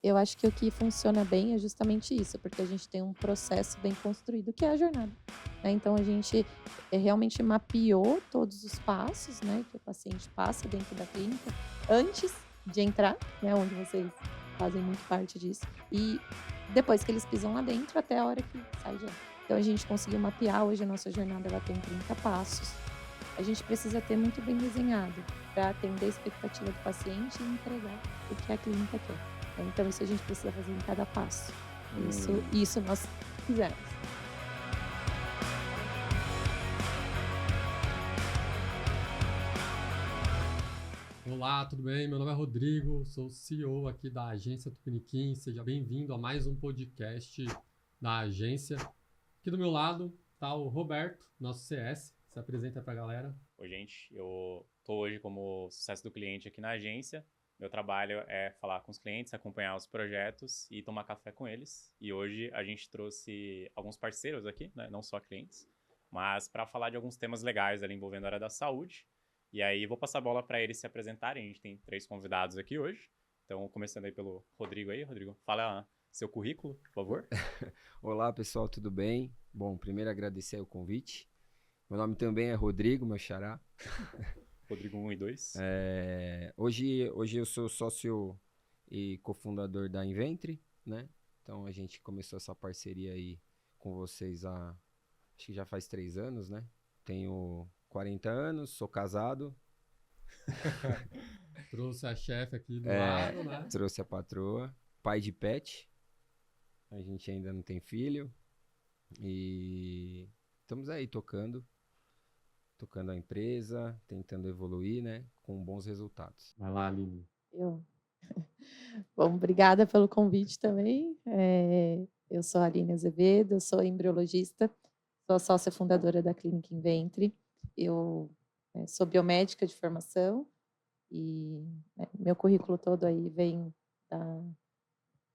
Eu acho que o que funciona bem é justamente isso, porque a gente tem um processo bem construído, que é a jornada, né. Então a gente, realmente mapeou todos os passos, né, que o paciente passa dentro da clínica, antes de entrar, né, onde vocês fazem muito parte disso, e depois que eles pisam lá dentro, até a hora que sai de lá. Então a gente conseguiu mapear, hoje a nossa jornada ela tem 30 passos. A gente precisa ter muito bem desenhado, para atender a expectativa do paciente e entregar o que a clínica quer. Então isso a gente precisa fazer em cada passo. Isso Hum. isso nós fizemos. Olá, tudo bem? Meu nome é Rodrigo, sou CEO aqui da agência Tupiniquim. Seja bem-vindo a mais um podcast da agência. Aqui do meu lado está o Roberto, nosso CS. Se apresenta para a galera. Oi, gente. Eu estou hoje como sucesso do cliente aqui na agência. Meu trabalho é falar com os clientes, acompanhar os projetos e tomar café com eles. E hoje a gente trouxe alguns parceiros aqui, né? Não só clientes, mas para falar de alguns temas legais ali envolvendo a área da saúde. E aí vou passar a bola para eles se apresentarem. A gente tem 3 convidados aqui hoje. Então, começando aí pelo Rodrigo aí. Rodrigo, fala seu currículo, por favor. Olá, pessoal, tudo bem? Bom, primeiro agradecer aí o convite. Meu nome também é Rodrigo, meu xará. Rodrigo 1 e 2. Hoje eu sou sócio e cofundador da Inventre, né? Então a gente começou essa parceria aí com vocês acho que já faz 3 anos, né? Tenho 40 anos, sou casado, Trouxe a chefe aqui do lado, né? trouxe a patroa, pai de pet, a gente ainda não tem filho e estamos aí tocando a empresa, tentando evoluir, né, com bons resultados. Vai lá, Aline. Eu Bom, obrigada pelo convite também. Eu sou a Aline Azevedo, eu sou embriologista, sou a sócia fundadora da Clínica Inventre. Eu, sou biomédica de formação e, meu currículo todo aí vem da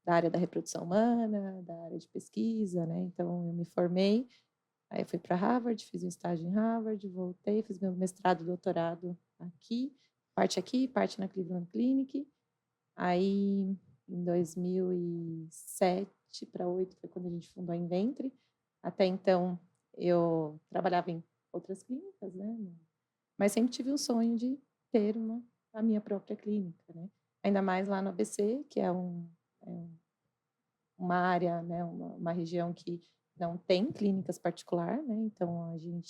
da área da reprodução humana, da área de pesquisa, né, então eu me formei, aí eu fui para Harvard, fiz um estágio em Harvard, voltei, fiz meu mestrado e doutorado aqui, parte na Cleveland Clinic. Aí, em 2007 para 2008 foi quando a gente fundou a Inventre. Até então, eu trabalhava em outras clínicas, né, mas sempre tive o sonho de ter a minha própria clínica, né. Ainda mais lá no ABC, que é uma área, né, uma região que não tem clínicas particular, né, então eu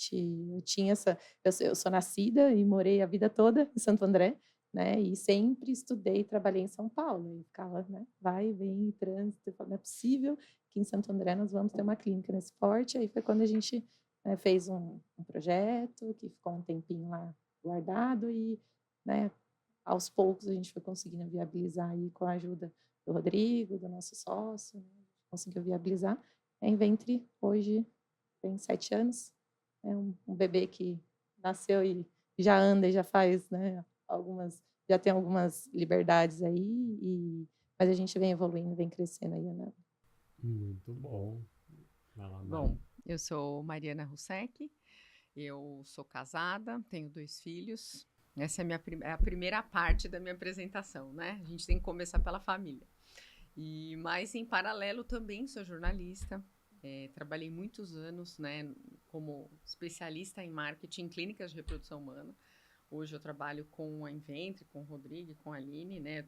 tinha eu sou nascida e morei a vida toda em Santo André, né, e sempre estudei e trabalhei em São Paulo, e ficava, né, vai e vem, trânsito, eu falava: "Não é possível que em Santo André nós vamos ter uma clínica nesse porte", aí foi quando a gente, fez um projeto que ficou um tempinho lá guardado e, né, aos poucos a gente foi conseguindo viabilizar aí com a ajuda do Rodrigo, do nosso sócio, né, a gente conseguiu viabilizar. A Inventre hoje tem 7 anos, é um bebê que nasceu e já anda e já faz, né, já tem algumas liberdades aí, mas a gente vem evoluindo, vem crescendo aí, né. Muito bom. Vai lá, Mari. Bom, eu sou Mariana Russek, eu sou casada, tenho 2 filhos. Essa é a primeira parte da minha apresentação, né? A gente tem que começar pela família. Mas em paralelo também sou jornalista, trabalhei muitos anos, né, como especialista em marketing em clínicas de reprodução humana. Hoje eu trabalho com a Inventre, com o Rodrigo e com a Aline, né?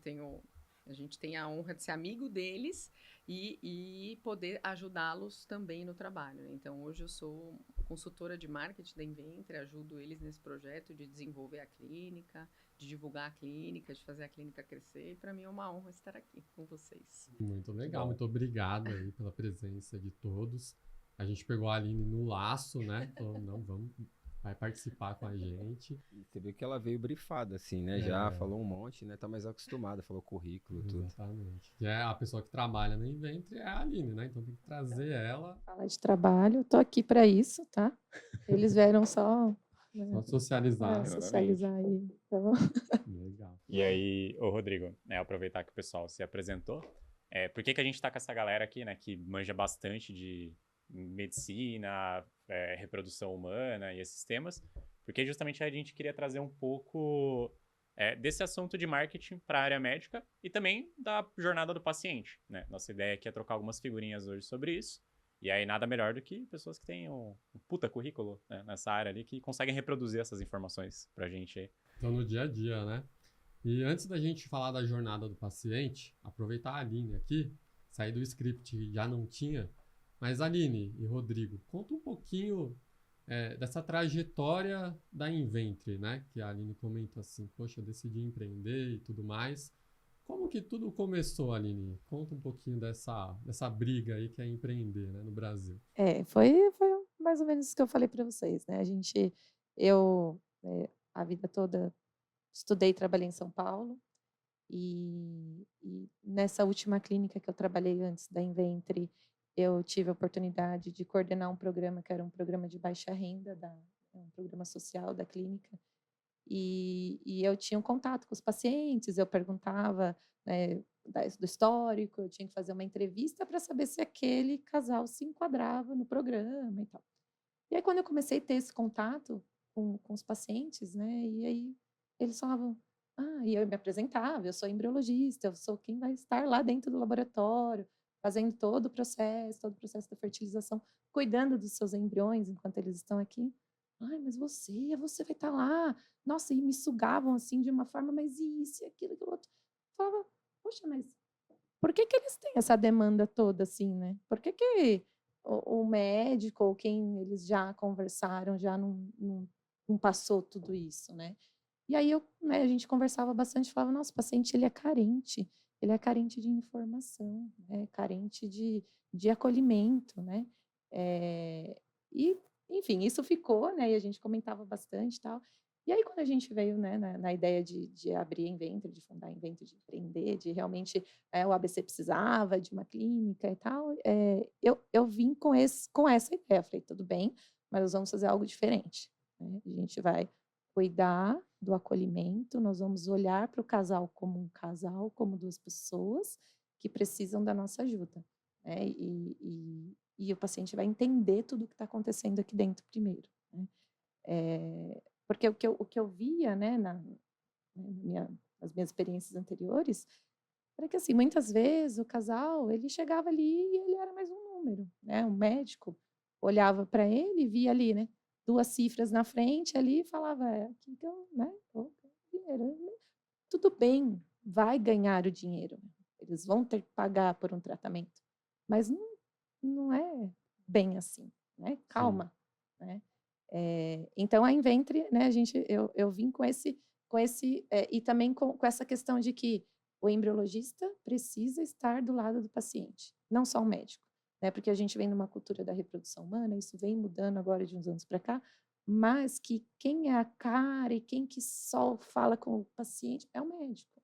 A gente tem a honra de ser amigo deles e poder ajudá-los também no trabalho, né? Então, hoje eu sou consultora de marketing da Inventre, ajudo eles nesse projeto de desenvolver a clínica, de divulgar a clínica, de fazer a clínica crescer. E para mim é uma honra estar aqui com vocês. Muito legal, bom. muito obrigado aí pela presença de todos. A gente pegou a Aline no laço, né? Falou, não, vai participar com a gente. E você viu que ela veio brifada, assim, né? Já falou um monte, né? Tá mais acostumada, falou currículo, tudo. Exatamente. E a pessoa que trabalha na Inventre é a Aline, né? Então tem que trazer ela. Falar de trabalho, tô aqui para isso, tá. Eles vieram só, Só né, socializar. socializar aí, então Legal. E aí, ô Rodrigo, né, aproveitar que o pessoal se apresentou, por que que a gente tá com essa galera aqui, né, que manja bastante de medicina, reprodução humana e esses temas? Porque justamente a gente queria trazer um pouco desse assunto de marketing para a área médica e também da jornada do paciente, né? Nossa ideia aqui é trocar algumas figurinhas hoje sobre isso. E aí nada melhor do que pessoas que têm um puta currículo, né, nessa área ali, que conseguem reproduzir essas informações pra gente aí. Então, no dia a dia, né? E antes da gente falar da jornada do paciente, aproveitar a Aline aqui, sair do script que já não tinha, mas Aline e Rodrigo, conta um pouquinho dessa trajetória da Inventre, né? Que a Aline comenta assim, poxa, eu decidi empreender e tudo mais. Como que tudo começou, Aline? Conta um pouquinho dessa briga aí que é empreender, né, no Brasil. Foi mais ou menos isso que eu falei para vocês, né? Eu, a vida toda estudei e trabalhei em São Paulo e nessa última clínica que eu trabalhei antes da Inventre, eu tive a oportunidade de coordenar um programa que era um programa de baixa renda, um programa social da clínica, e eu tinha um contato com os pacientes, eu perguntava, né, do histórico, eu tinha que fazer uma entrevista para saber se aquele casal se enquadrava no programa e tal. E aí, quando eu comecei a ter esse contato com os pacientes, né, e aí eles falavam, e eu me apresentava, eu sou embriologista, eu sou quem vai estar lá dentro do laboratório, fazendo todo o processo da fertilização, cuidando dos seus embriões enquanto eles estão aqui. Ai, mas você vai estar lá. Nossa, e me sugavam assim de uma forma, mas isso, e aquilo outro. Eu falava, poxa, mas por que eles têm essa demanda toda assim, né? Por que o médico ou quem eles já conversaram já não passou tudo isso, né? E aí né, a gente conversava bastante, falava, nossa, o paciente ele é carente de informação, né? Carente de acolhimento, né? E, enfim, isso ficou, né? E a gente comentava bastante e tal. E aí, quando a gente veio, né, na ideia de abrir a Inventre, de fundar a Inventre, de empreender, de realmente o ABC precisava de uma clínica e tal, eu vim com essa ideia. Falei, tudo bem, mas nós vamos fazer algo diferente, né? A gente vai cuidar do acolhimento, nós vamos olhar para o casal, como duas pessoas que precisam da nossa ajuda, né? E o paciente vai entender tudo o que está acontecendo aqui dentro primeiro, né? Porque o que eu via, né, nas minhas experiências anteriores, era que, assim, muitas vezes o casal, ele chegava ali e ele era mais um número, né? O médico olhava para ele e via ali, né, 2 cifras na frente ali e falava, aqui que eu, né, vou ganhar dinheiro. Tudo bem, vai ganhar o dinheiro, eles vão ter que pagar por um tratamento, mas não é bem assim, né? Calma, né? Então a Inventre, né, eu vim com esse e também com essa questão de que o embriologista precisa estar do lado do paciente, não só o médico, né? Porque a gente vem numa cultura da reprodução humana, isso vem mudando agora de uns anos para cá, mas que quem é a cara e quem que só fala com o paciente é o médico,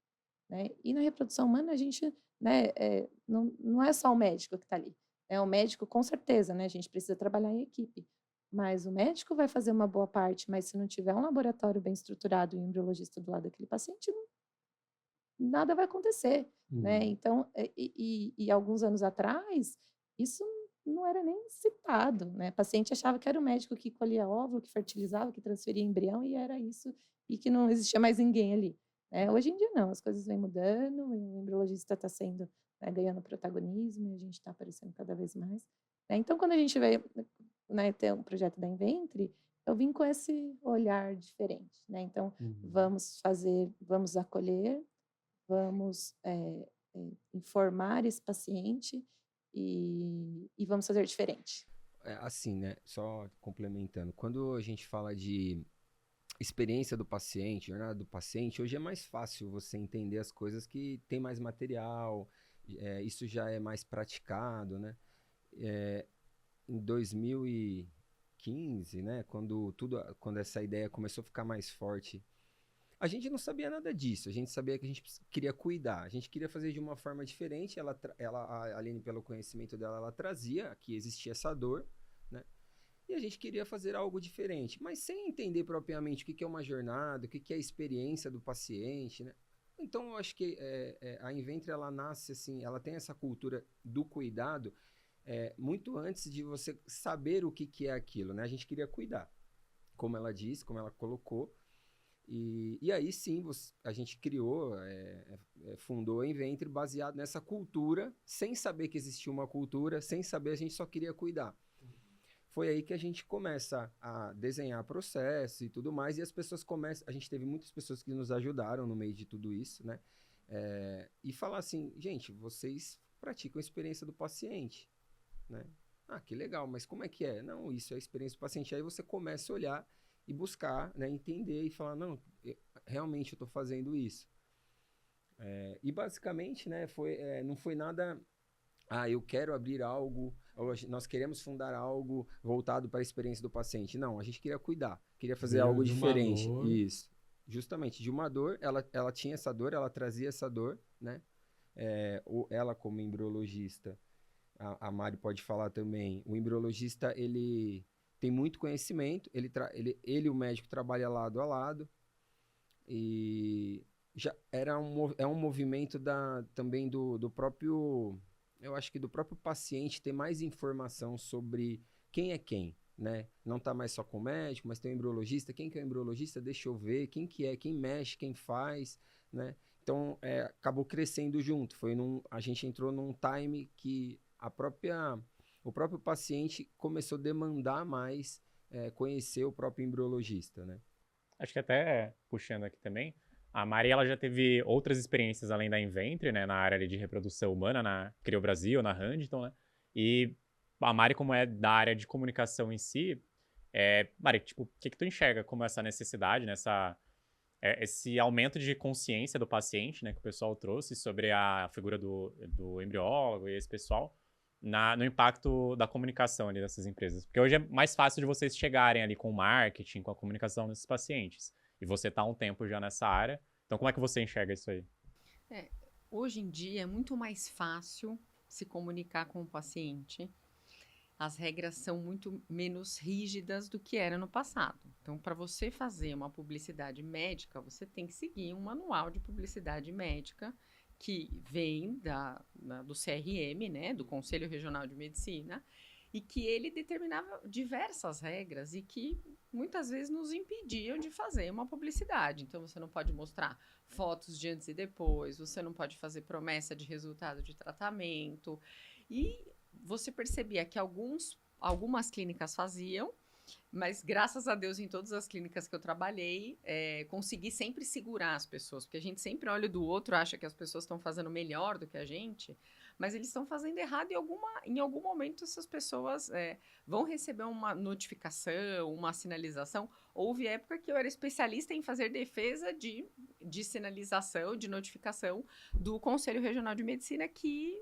né? E na reprodução humana a gente, né, não é só o médico que está ali, é o médico com certeza, né? A gente precisa trabalhar em equipe, mas o médico vai fazer uma boa parte, mas se não tiver um laboratório bem estruturado e um embriologista do lado daquele paciente, nada vai acontecer, né? Então, e alguns anos atrás, isso não era nem citado, né? O paciente achava que era o médico que colhia óvulo, que fertilizava, que transferia embrião, e era isso, e que não existia mais ninguém ali, né? Hoje em dia não, as coisas vêm mudando, o embriologista está sendo, né, ganhando protagonismo, e a gente está aparecendo cada vez mais, né? Então, quando a gente veio, né, ter um projeto da Inventre, eu vim com esse olhar diferente, né? Então, vamos acolher, vamos informar esse paciente e vamos fazer diferente. Assim, né? Só complementando. Quando a gente fala de experiência do paciente, jornada do paciente, hoje é mais fácil você entender as coisas que tem mais material, isso já é mais praticado, né? Em 2015, né? Quando essa ideia começou a ficar mais forte, a gente não sabia nada disso, a gente sabia que a gente queria cuidar, a gente queria fazer de uma forma diferente, a Aline, pelo conhecimento dela, ela trazia que existia essa dor, né? E a gente queria fazer algo diferente, mas sem entender propriamente o que é uma jornada, o que é a experiência do paciente, né? Então, eu acho que a Inventre, ela nasce assim, ela tem essa cultura do cuidado muito antes de você saber o que é aquilo, né? A gente queria cuidar, como ela disse, como ela colocou, E aí sim, a gente criou, fundou a Inventre baseado nessa cultura, sem saber que existia uma cultura, sem saber, a gente só queria cuidar. Foi aí que a gente começa a desenhar processo e tudo mais, e as pessoas começam... A gente teve muitas pessoas que nos ajudaram no meio de tudo isso, né? E falar assim, gente, vocês praticam a experiência do paciente, né? Ah, que legal, mas como é que é? Não, isso é a experiência do paciente. Aí você começa a olhar e buscar, né, entender e falar, não, realmente eu estou fazendo isso. E basicamente, né, não foi nada, eu quero abrir algo, ou nós queremos fundar algo voltado para a experiência do paciente. Não, a gente queria cuidar, queria fazer Veio algo de uma diferente. dor. Isso, justamente, de uma dor, ela tinha essa dor, ela trazia essa dor, né? Ela como embriologista, a Mari pode falar também, o embriologista, ele tem muito conhecimento, ele e o médico trabalham lado a lado, e já é um movimento também do próprio, eu acho que do próprio paciente ter mais informação sobre quem é quem, né? Não tá mais só com o médico, mas tem o embriologista, quem que é o embriologista? Deixa eu ver, quem que é, quem mexe, quem faz, né? Então, acabou crescendo junto, a gente entrou num time que o próprio paciente começou a demandar mais conhecer o próprio embriologista, né? Acho que até puxando aqui também, a Mari ela já teve outras experiências além da Inventre, né, na área ali de reprodução humana, na Crio Brasil, na Huntington, né? E a Mari, como é da área de comunicação em si, Mari, tipo, o que tu enxerga como essa necessidade, esse aumento de consciência do paciente, né, que o pessoal trouxe sobre a figura do embriólogo e esse pessoal, no impacto da comunicação ali dessas empresas? Porque hoje é mais fácil de vocês chegarem ali com o marketing, com a comunicação desses pacientes. E você está há um tempo já nessa área. Então, como é que você enxerga isso aí? Hoje em dia é muito mais fácil se comunicar com o paciente. As regras são muito menos rígidas do que era no passado. Então, para você fazer uma publicidade médica, você tem que seguir um manual de publicidade médica que vem do CRM, né, do Conselho Regional de Medicina, e que ele determinava diversas regras e que muitas vezes nos impediam de fazer uma publicidade. Então, você não pode mostrar fotos de antes e depois, você não pode fazer promessa de resultado de tratamento. E você percebia que algumas clínicas faziam, mas graças a Deus, em todas as clínicas que eu trabalhei, consegui sempre segurar as pessoas, porque a gente sempre olha do outro, acha que as pessoas estão fazendo melhor do que a gente, mas eles estão fazendo errado e em algum momento essas pessoas vão receber uma notificação, uma sinalização. Houve época que eu era especialista em fazer defesa de sinalização, de notificação do Conselho Regional de Medicina, que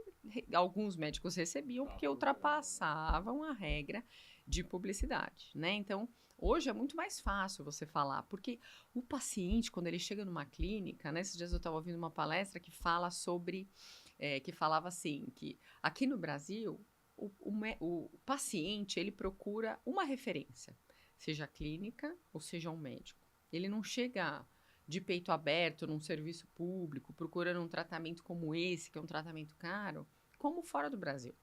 alguns médicos recebiam porque ultrapassavam a regra de publicidade, né? Então, hoje é muito mais fácil você falar, porque o paciente, quando ele chega numa clínica, né? Esses dias eu estava ouvindo uma palestra que fala sobre, que falava assim, que aqui no Brasil, o paciente, ele procura uma referência, seja clínica ou seja um médico. Ele não chega de peito aberto num serviço público, procurando um tratamento como esse, que é um tratamento caro, como fora do Brasil.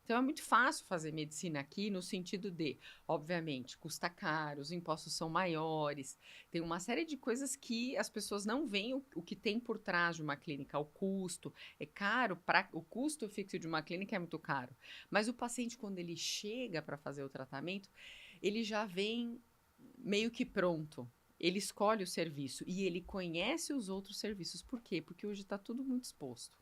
Então, é muito fácil fazer medicina aqui no sentido de, obviamente, custa caro, os impostos são maiores, tem uma série de coisas que as pessoas não veem o que tem por trás de uma clínica. O custo é caro, o custo fixo de uma clínica é muito caro. Mas o paciente, quando ele chega para fazer o tratamento, ele já vem meio que pronto. Ele escolhe o serviço e ele conhece os outros serviços. Por quê? Porque hoje está tudo muito exposto,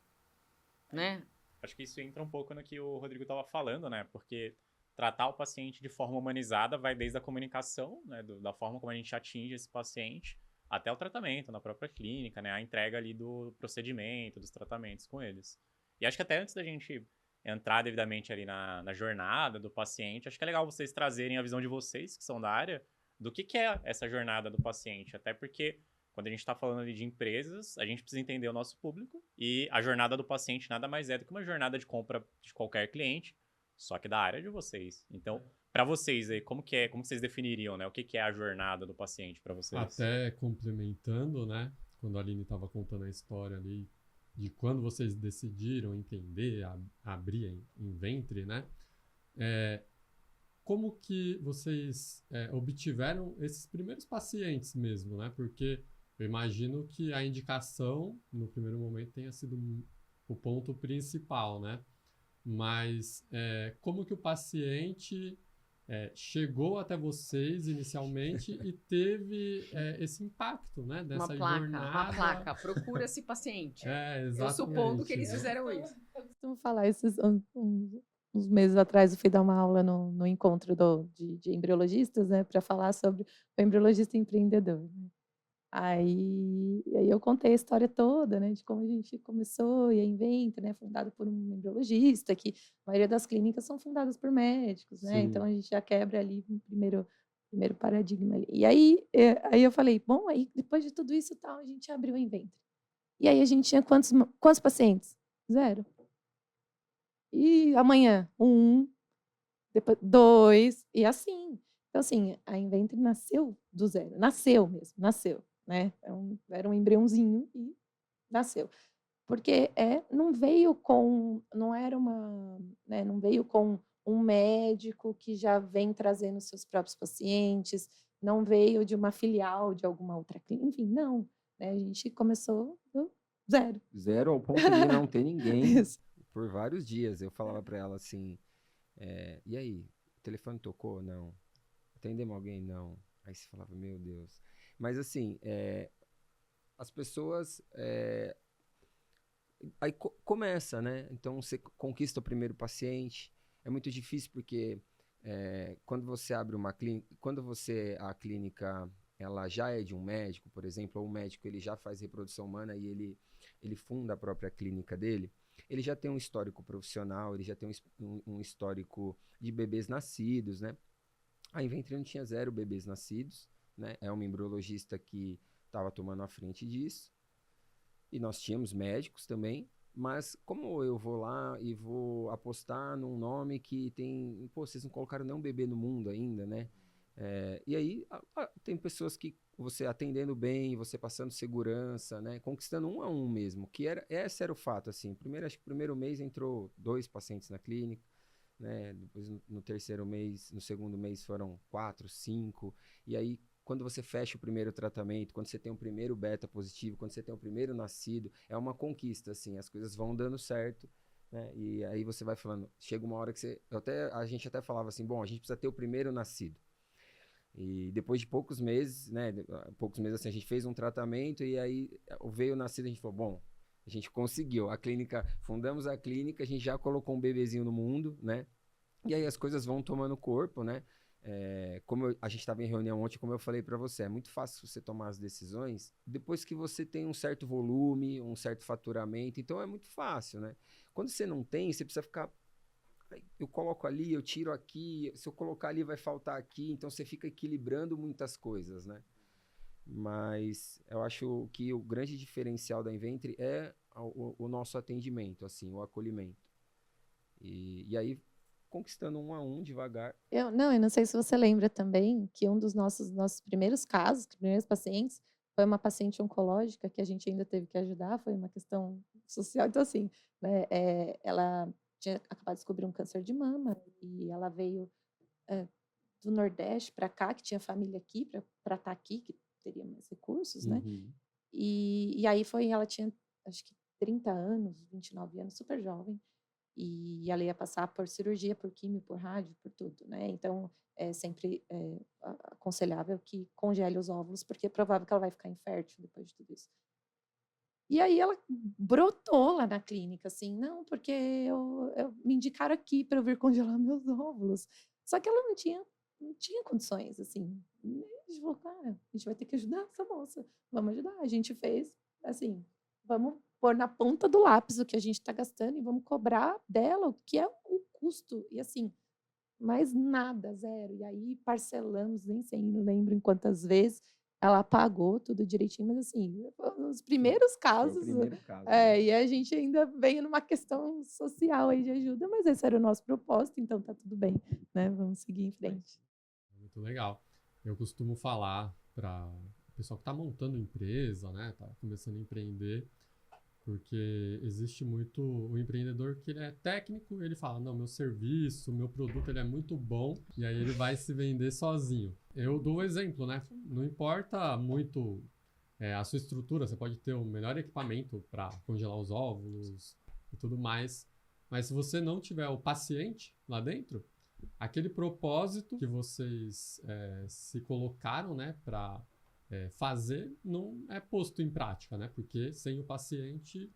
né? Acho que isso entra um pouco no que o Rodrigo estava falando, né? Porque tratar o paciente de forma humanizada vai desde a comunicação, né? Da forma como a gente atinge esse paciente, até o tratamento na própria clínica, né? A entrega ali do procedimento, dos tratamentos com eles. E acho que até antes da gente entrar devidamente ali na jornada do paciente, acho que é legal vocês trazerem a visão de vocês, que são da área, do que é essa jornada do paciente. Até porque quando a gente está falando ali de empresas, a gente precisa entender o nosso público e a jornada do paciente nada mais é do que uma jornada de compra de qualquer cliente, só que da área de vocês. Então, para vocês aí, como que vocês definiriam, né? O que é a jornada do paciente para vocês? Até complementando, né? Quando a Aline estava contando a história ali de quando vocês decidiram entender, abrir em ventre, né? como que vocês obtiveram esses primeiros pacientes mesmo, né? Porque eu imagino que a indicação, no primeiro momento, tenha sido o ponto principal, né? Mas como que o paciente chegou até vocês inicialmente e teve esse impacto, né? Dessa jornada. Uma placa, procura esse paciente. Exatamente. Eu supondo que eles fizeram isso. Eu costumo falar, uns meses atrás eu fui dar uma aula no encontro de embriologistas, né, para falar sobre o embriologista empreendedor, né? Aí eu contei a história toda, né, de como a gente começou, e a Inventre, né, fundado por um embriologista, que a maioria das clínicas são fundadas por médicos, né, então a gente já quebra ali um primeiro paradigma ali. E aí eu falei, bom, aí depois de tudo isso tal, a gente abriu a Inventre. E aí a gente tinha quantos pacientes? 0. E amanhã, 1, depois 2, e assim. Então, assim, a Inventre nasceu do zero. Nasceu mesmo, nasceu, né? Era um embriãozinho e nasceu. Porque não era uma, né, não veio com um médico que já vem trazendo seus próprios pacientes, não veio de uma filial de alguma outra clínica, enfim, não. Né? A gente começou do zero. Zero ao ponto de não ter ninguém Isso. por vários dias. Eu falava para ela assim, e aí, o telefone tocou? Não. Atendemos alguém? Não. Aí você falava, meu Deus. Mas assim, as pessoas... aí começa, né? Então você conquista o primeiro paciente. É muito difícil porque quando você abre uma clínica... Quando a clínica ela já é de um médico, por exemplo, ou o médico ele já faz reprodução humana e ele funda a própria clínica dele, ele já tem um histórico profissional, ele já tem um histórico de bebês nascidos, né? A Inventre não tinha 0 bebês nascidos, né? É uma embriologista que estava tomando a frente disso. E nós tínhamos médicos também, mas como eu vou lá e vou apostar num nome que tem... Pô, vocês não colocaram nenhum bebê no mundo ainda, né? E aí tem pessoas que você atendendo bem, você passando segurança, né? Conquistando 1 a 1 mesmo, esse era o fato, assim. Acho que no primeiro mês entrou 2 pacientes na clínica, né? Depois no terceiro mês, no segundo mês foram 4, 5, e aí quando você fecha o primeiro tratamento, quando você tem o primeiro beta positivo, quando você tem o primeiro nascido, é uma conquista, assim, as coisas vão dando certo, né? E aí você vai falando, chega uma hora que a gente até falava assim, bom, a gente precisa ter o primeiro nascido. E depois de poucos meses, né, assim, a gente fez um tratamento e aí veio o nascido, a gente falou, bom, a gente conseguiu, fundamos a clínica, a gente já colocou um bebezinho no mundo, né, e aí as coisas vão tomando corpo, né, a gente estava em reunião ontem, como eu falei para você, é muito fácil você tomar as decisões depois que você tem um certo volume, um certo faturamento, então é muito fácil, né, quando você não tem, você precisa ficar, eu coloco ali, eu tiro aqui, se eu colocar ali vai faltar aqui, então você fica equilibrando muitas coisas, né? Mas eu acho que o grande diferencial da Inventre é o nosso atendimento, assim, o acolhimento. E aí, conquistando 1 a 1, devagar. Eu não sei se você lembra também que um dos nossos primeiros casos, primeiros pacientes, foi uma paciente oncológica que a gente ainda teve que ajudar, foi uma questão social. Então, assim, né, ela tinha acabado de descobrir um câncer de mama e ela veio do Nordeste para cá, que tinha família aqui, para estar aqui, que teria mais recursos, né? E aí ela tinha, acho que 30 anos, 29 anos, super jovem, e ela ia passar por cirurgia, por químio, por rádio, por tudo, né? Então, é sempre aconselhável que congele os óvulos, porque é provável que ela vai ficar infértil depois de tudo isso. E aí ela brotou lá na clínica, assim, não, porque me indicaram aqui para eu vir congelar meus óvulos. Só que ela não tinha condições, assim. E a gente falou, cara, a gente vai ter que ajudar essa moça, vamos ajudar. A gente fez, assim, vamos pôr na ponta do lápis o que a gente está gastando e vamos cobrar dela o que é o custo. E assim, mais nada, 0. E aí parcelamos, nem sei, não lembro em quantas vezes, ela pagou tudo direitinho, mas assim, foram os primeiros casos. Foi o primeiro caso, né? E a gente ainda veio numa questão social aí de ajuda, mas esse era o nosso propósito, então tá tudo bem, né? Vamos seguir em frente. Muito legal. Eu costumo falar para o pessoal que está montando empresa, né, está começando a empreender, Porque existe muito o empreendedor que ele é técnico, ele fala, não, meu serviço, meu produto, ele é muito bom, e aí ele vai se vender sozinho. Eu dou o exemplo, né? Não importa muito a sua estrutura, você pode ter o melhor equipamento para congelar os óvulos e tudo mais, mas se você não tiver o paciente lá dentro, aquele propósito que vocês se colocaram, né, para fazer não é posto em prática, né? Porque sem o paciente,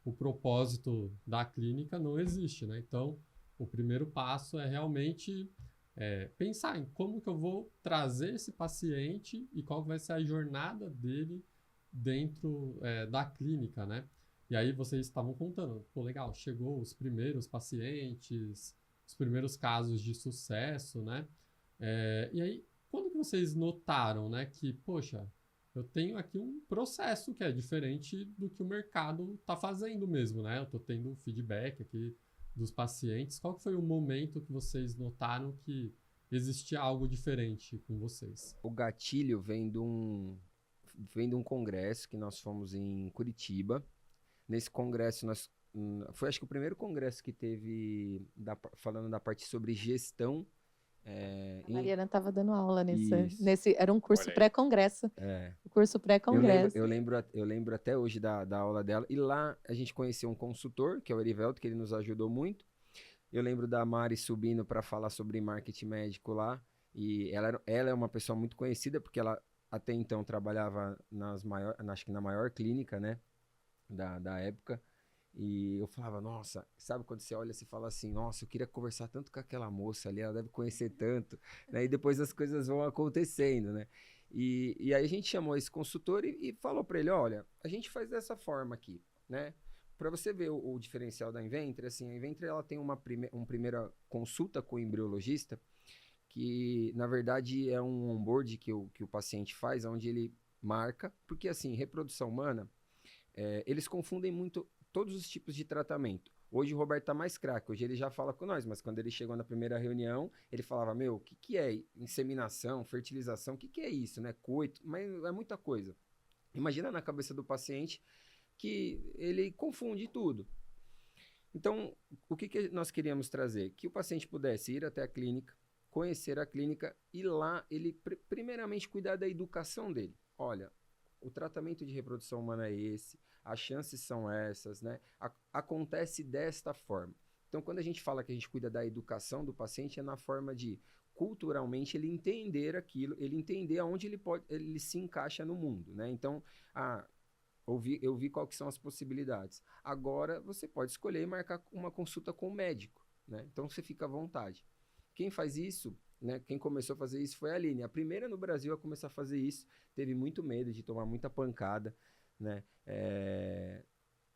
o propósito da clínica não existe, né? Então, o primeiro passo é realmente pensar em como que eu vou trazer esse paciente e qual vai ser a jornada dele dentro da clínica, né? E aí vocês estavam contando, pô, legal, chegou os primeiros pacientes, os primeiros casos de sucesso, né? E aí, quando que vocês notaram, né, que, poxa, eu tenho aqui um processo que é diferente do que o mercado está fazendo mesmo, né? Eu estou tendo feedback aqui dos pacientes. Qual que foi o momento que vocês notaram que existia algo diferente com vocês? O gatilho vem de um congresso que nós fomos em Curitiba. Nesse congresso, foi acho que o primeiro congresso que teve falando da parte sobre gestão. A Mariana estava dando aula Isso. era um curso Olha aí. pré-congresso. O curso pré-congresso. Eu lembro até hoje da aula dela. E lá a gente conheceu um consultor, que é o Erivelto, que ele nos ajudou muito. Eu lembro da Mari subindo para falar sobre marketing médico lá. E ela é uma pessoa muito conhecida, porque ela até então trabalhava acho que na maior clínica, né, da época. E eu falava, nossa, sabe quando você olha e fala assim, nossa, eu queria conversar tanto com aquela moça ali, ela deve conhecer tanto, né? E depois as coisas vão acontecendo, né? E aí a gente chamou esse consultor e falou para ele, olha, a gente faz dessa forma aqui, né? Para você ver o diferencial da Inventre, assim, a Inventre ela tem uma primeira consulta com o embriologista, que na verdade é um onboard que o paciente faz, onde ele marca, porque assim, reprodução humana, eles confundem muito todos os tipos de tratamento. Hoje o Roberto tá mais craque, hoje ele já fala com nós, mas quando ele chegou na primeira reunião, ele falava, meu, o que é inseminação, fertilização, o que é isso, né? Coito, mas é muita coisa. Imagina na cabeça do paciente que ele confunde tudo. Então, o que nós queríamos trazer? Que o paciente pudesse ir até a clínica, conhecer a clínica e lá ele primeiramente cuidar da educação dele. Olha, o tratamento de reprodução humana é esse, as chances são essas, né? Acontece desta forma. Então, quando a gente fala que a gente cuida da educação do paciente, é na forma de, culturalmente, ele entender aquilo, ele entender aonde ele se encaixa no mundo, né? Então, eu vi quais são as possibilidades. Agora, você pode escolher e marcar uma consulta com o médico, né? Então, você fica à vontade. Quem faz isso, né? Quem começou a fazer isso foi a Aline. A primeira no Brasil a começar a fazer isso. Teve muito medo de tomar muita pancada, né?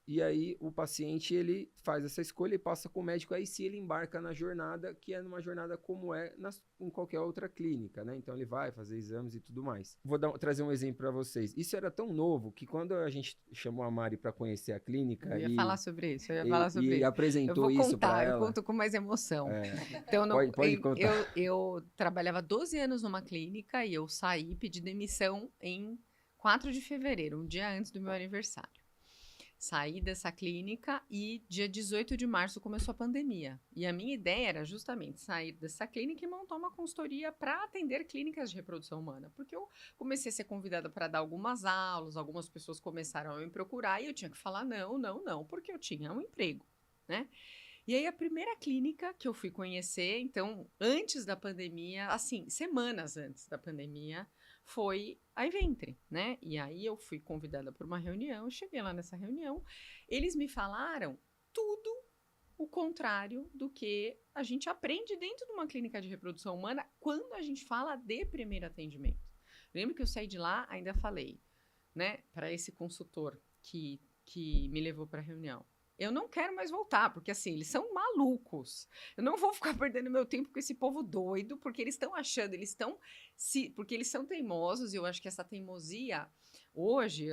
E aí o paciente ele faz essa escolha e passa com o médico, aí sim ele embarca na jornada, que é numa jornada como em qualquer outra clínica, né? Então ele vai fazer exames e tudo mais. Vou trazer um exemplo para vocês. Isso era tão novo que quando a gente chamou a Mari para conhecer a clínica Eu ia falar sobre isso, e apresentou isso para ela. Eu conto com mais emoção. Então, pode contar. Eu trabalhava 12 anos numa clínica e eu pedi demissão em 4 de fevereiro, um dia antes do meu aniversário. Saí dessa clínica e dia 18 de março começou a pandemia. E a minha ideia era justamente sair dessa clínica e montar uma consultoria para atender clínicas de reprodução humana. Porque eu comecei a ser convidada para dar algumas aulas, algumas pessoas começaram a me procurar e eu tinha que falar não, porque eu tinha um emprego, né? E aí a primeira clínica que eu fui conhecer, então, antes da pandemia, assim, semanas antes da pandemia, foi a Inventre, né? E aí eu fui convidada para uma reunião, eu cheguei lá nessa reunião, eles me falaram tudo o contrário do que a gente aprende dentro de uma clínica de reprodução humana quando a gente fala de primeiro atendimento. Lembro que eu saí de lá, ainda falei, né, para esse consultor que me levou para a reunião. Eu não quero mais voltar, porque assim, eles são malucos. Eu não vou ficar perdendo meu tempo com esse povo doido, porque eles estão achando, porque eles são teimosos, e eu acho que essa teimosia, hoje,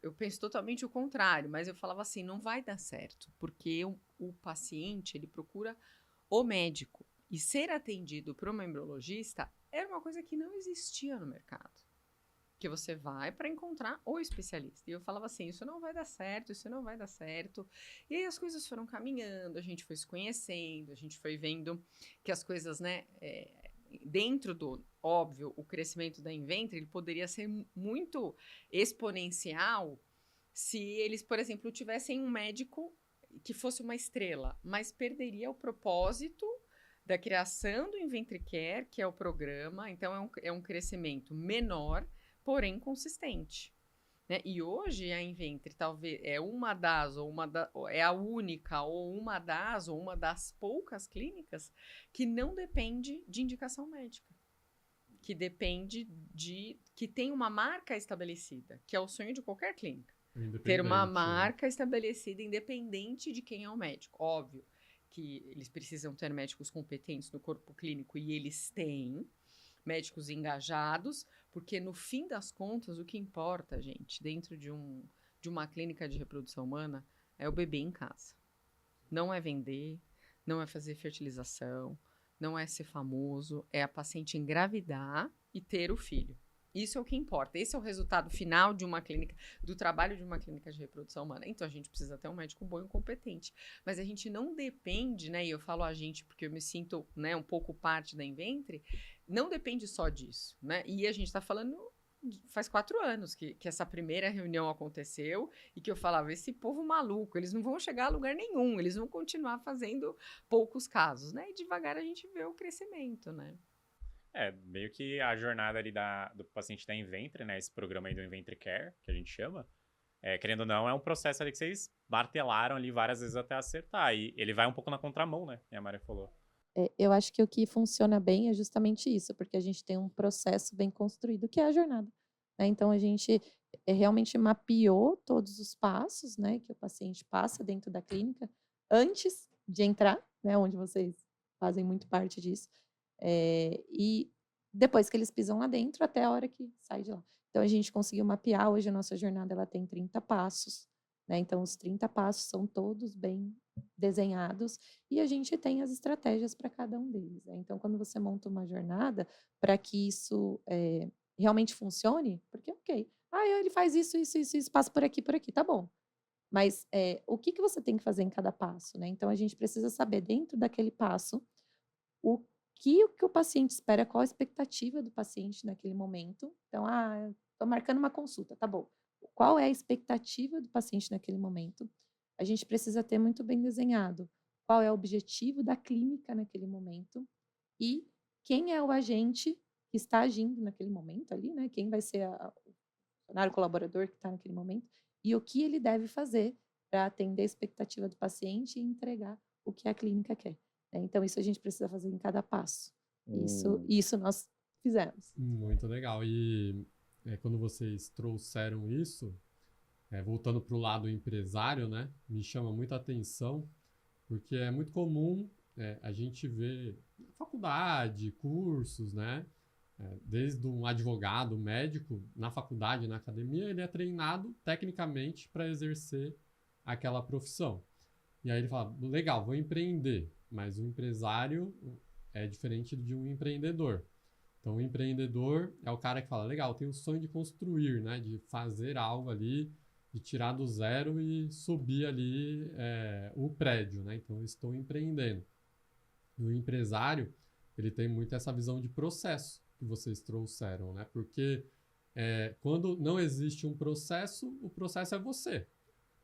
eu penso totalmente o contrário, mas eu falava assim, não vai dar certo, porque o paciente, ele procura o médico, e ser atendido por uma embriologista era uma coisa que não existia no mercado. Porque você vai para encontrar o especialista. E eu falava assim, isso não vai dar certo, isso não vai dar certo. E aí as coisas foram caminhando, a gente foi se conhecendo, a gente foi vendo que as coisas, né, dentro do, óbvio, o crescimento da Inventre, ele poderia ser muito exponencial se eles, por exemplo, tivessem um médico que fosse uma estrela, mas perderia o propósito da criação do Inventre Care, que é o programa. Então, é um crescimento menor, porém consistente. Né? E hoje a Inventre talvez é uma das, é a única, ou uma das poucas clínicas que não depende de indicação médica. Que depende que tem uma marca estabelecida, que é o sonho de qualquer clínica. Ter uma marca estabelecida independente de quem é o médico. Óbvio que eles precisam ter médicos competentes no corpo clínico, e eles têm médicos engajados, porque no fim das contas, o que importa, gente, dentro de uma clínica de reprodução humana, é o bebê em casa. Não é vender, não é fazer fertilização, não é ser famoso, é a paciente engravidar e ter o filho. Isso é o que importa. Esse é o resultado final de uma clínica, do trabalho de uma clínica de reprodução humana. Então, a gente precisa ter um médico bom e competente. Mas a gente não depende, né? E eu falo a gente porque eu me sinto, né, um pouco parte da Inventre, não depende só disso, né? E a gente está falando, faz 4 anos que essa primeira reunião aconteceu e que eu falava, esse povo maluco, eles não vão chegar a lugar nenhum, eles vão continuar fazendo poucos casos, né? E devagar a gente vê o crescimento, né? Meio que a jornada ali do paciente da Inventre, né? Esse programa aí do Inventre Care, que a gente chama, querendo ou não, é um processo ali que vocês martelaram ali várias vezes até acertar. E ele vai um pouco na contramão, né? E a Maria falou. Eu acho que o que funciona bem é justamente isso, porque a gente tem um processo bem construído, que é a jornada. Né? Então, a gente realmente mapeou todos os passos, né, que o paciente passa dentro da clínica antes de entrar, né, onde vocês fazem muito parte disso. E depois que eles pisam lá dentro, até a hora que sai de lá. Então, a gente conseguiu mapear. Hoje a nossa jornada ela tem 30 passos, né? Então, os 30 passos são todos bem desenhados e a gente tem as estratégias para cada um deles. Né? Então, quando você monta uma jornada, para que isso realmente funcione, porque, ok, ele faz isso, passa por aqui, tá bom. Mas o que você tem que fazer em cada passo? Né? Então, a gente precisa saber, dentro daquele passo, o que o paciente espera, qual a expectativa do paciente naquele momento. Então, estou marcando uma consulta, tá bom. Qual é a expectativa do paciente naquele momento? A gente precisa ter muito bem desenhado qual é o objetivo da clínica naquele momento e quem é o agente que está agindo naquele momento ali, né? Quem vai ser o funcionário colaborador que está naquele momento e o que ele deve fazer para atender a expectativa do paciente e entregar o que a clínica quer. Então, isso a gente precisa fazer em cada passo. Isso nós fizemos. Muito legal. E quando vocês trouxeram isso, voltando para o lado empresário, né, me chama muita atenção, porque é muito comum a gente ver faculdade, cursos, né, desde um advogado, médico, na faculdade, na academia, ele é treinado tecnicamente para exercer aquela profissão. E aí ele fala, legal, vou empreender. Mas o empresário é diferente de um empreendedor. Então, o empreendedor é o cara que fala, legal, eu tenho o sonho de construir, né? De fazer algo ali, de tirar do zero e subir ali o prédio, né? Então, eu estou empreendendo. E o empresário, ele tem muito essa visão de processo que vocês trouxeram, né? Porque quando não existe um processo, o processo é você.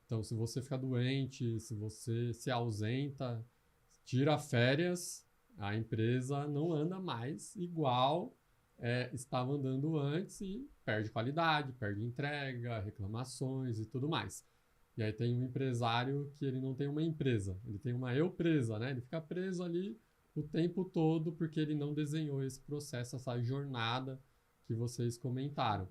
Então, se você fica doente, se você se ausenta, tira férias, a empresa não anda mais igual estava andando antes e perde qualidade, perde entrega, reclamações e tudo mais. E aí tem um empresário que ele não tem uma empresa, ele tem uma eu-presa, né? Ele fica preso ali o tempo todo porque ele não desenhou esse processo, essa jornada que vocês comentaram.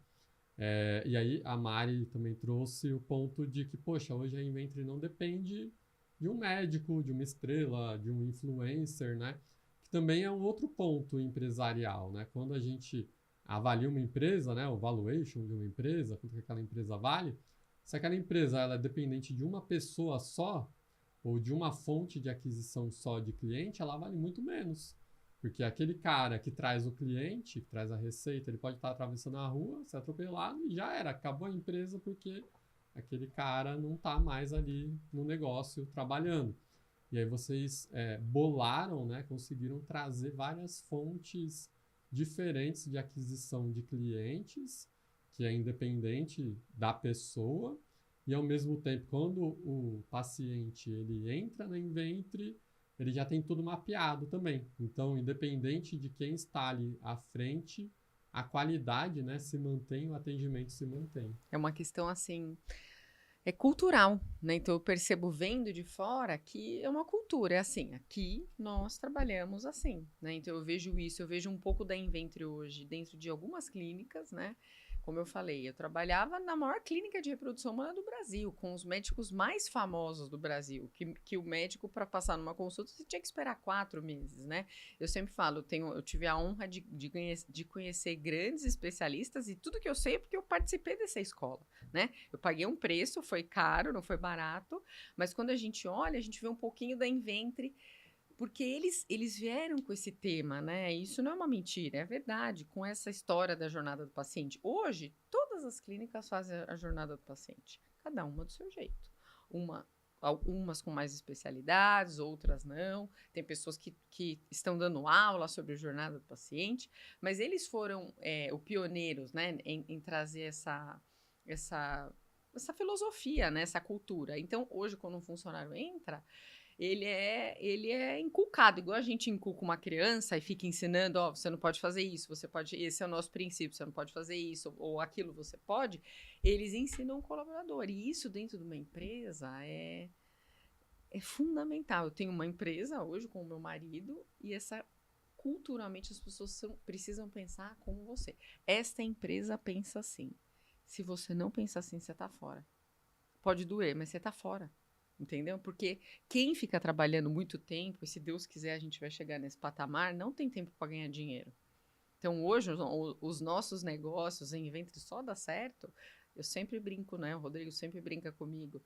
E aí a Mari também trouxe o ponto de que, poxa, hoje a Inventre não depende de um médico, de uma estrela, de um influencer, né? Que também é um outro ponto empresarial, né? Quando a gente avalia uma empresa, né? O valuation de uma empresa, quanto que aquela empresa vale, se aquela empresa ela é dependente de uma pessoa só, ou de uma fonte de aquisição só de cliente, ela vale muito menos. Porque aquele cara que traz o cliente, que traz a receita, ele pode estar atravessando a rua, ser atropelado e já era, acabou a empresa porque aquele cara não está mais ali no negócio trabalhando. E aí vocês bolaram, né, conseguiram trazer várias fontes diferentes de aquisição de clientes, que é independente da pessoa, e ao mesmo tempo, quando o paciente ele entra na Inventre, ele já tem tudo mapeado também. Então, independente de quem está ali à frente, a qualidade, né, se mantém, o atendimento se mantém. É uma questão assim, é cultural, né? Então eu percebo vendo de fora que é uma cultura, é assim, aqui nós trabalhamos assim, né? Então eu vejo isso, eu vejo um pouco da Inventre hoje dentro de algumas clínicas, né? Como eu falei, eu trabalhava na maior clínica de reprodução humana do Brasil, com os médicos mais famosos do Brasil, que o médico, para passar numa consulta, você tinha que esperar 4 meses, né? Eu sempre falo, eu tive a honra de conhecer grandes especialistas e tudo que eu sei é porque eu participei dessa escola, né? Eu paguei um preço, foi caro, não foi barato, mas quando a gente olha, a gente vê um pouquinho da Inventre, porque eles vieram com esse tema, né? Isso não é uma mentira, é verdade, com essa história da jornada do paciente. Hoje, todas as clínicas fazem a jornada do paciente, cada uma do seu jeito. Algumas com mais especialidades, outras não. Tem pessoas que estão dando aula sobre a jornada do paciente, mas eles foram os pioneiros, né, em trazer essa filosofia, né, essa cultura. Então, hoje, quando um funcionário entra, ele é inculcado, igual a gente inculca uma criança e fica ensinando, ó, você não pode fazer isso, você pode, esse é o nosso princípio, você não pode fazer isso, ou aquilo você pode. Eles ensinam o colaborador, e isso dentro de uma empresa é fundamental. Eu tenho uma empresa hoje com o meu marido, e culturalmente as pessoas precisam pensar como você. Esta empresa pensa assim. Se você não pensa assim, você tá fora. Pode doer, mas você tá fora. Entendeu? Porque quem fica trabalhando muito tempo, e se Deus quiser a gente vai chegar nesse patamar, não tem tempo para ganhar dinheiro. Então, hoje, os nossos negócios em Inventre só dá certo. Eu sempre brinco, né? O Rodrigo sempre brinca comigo.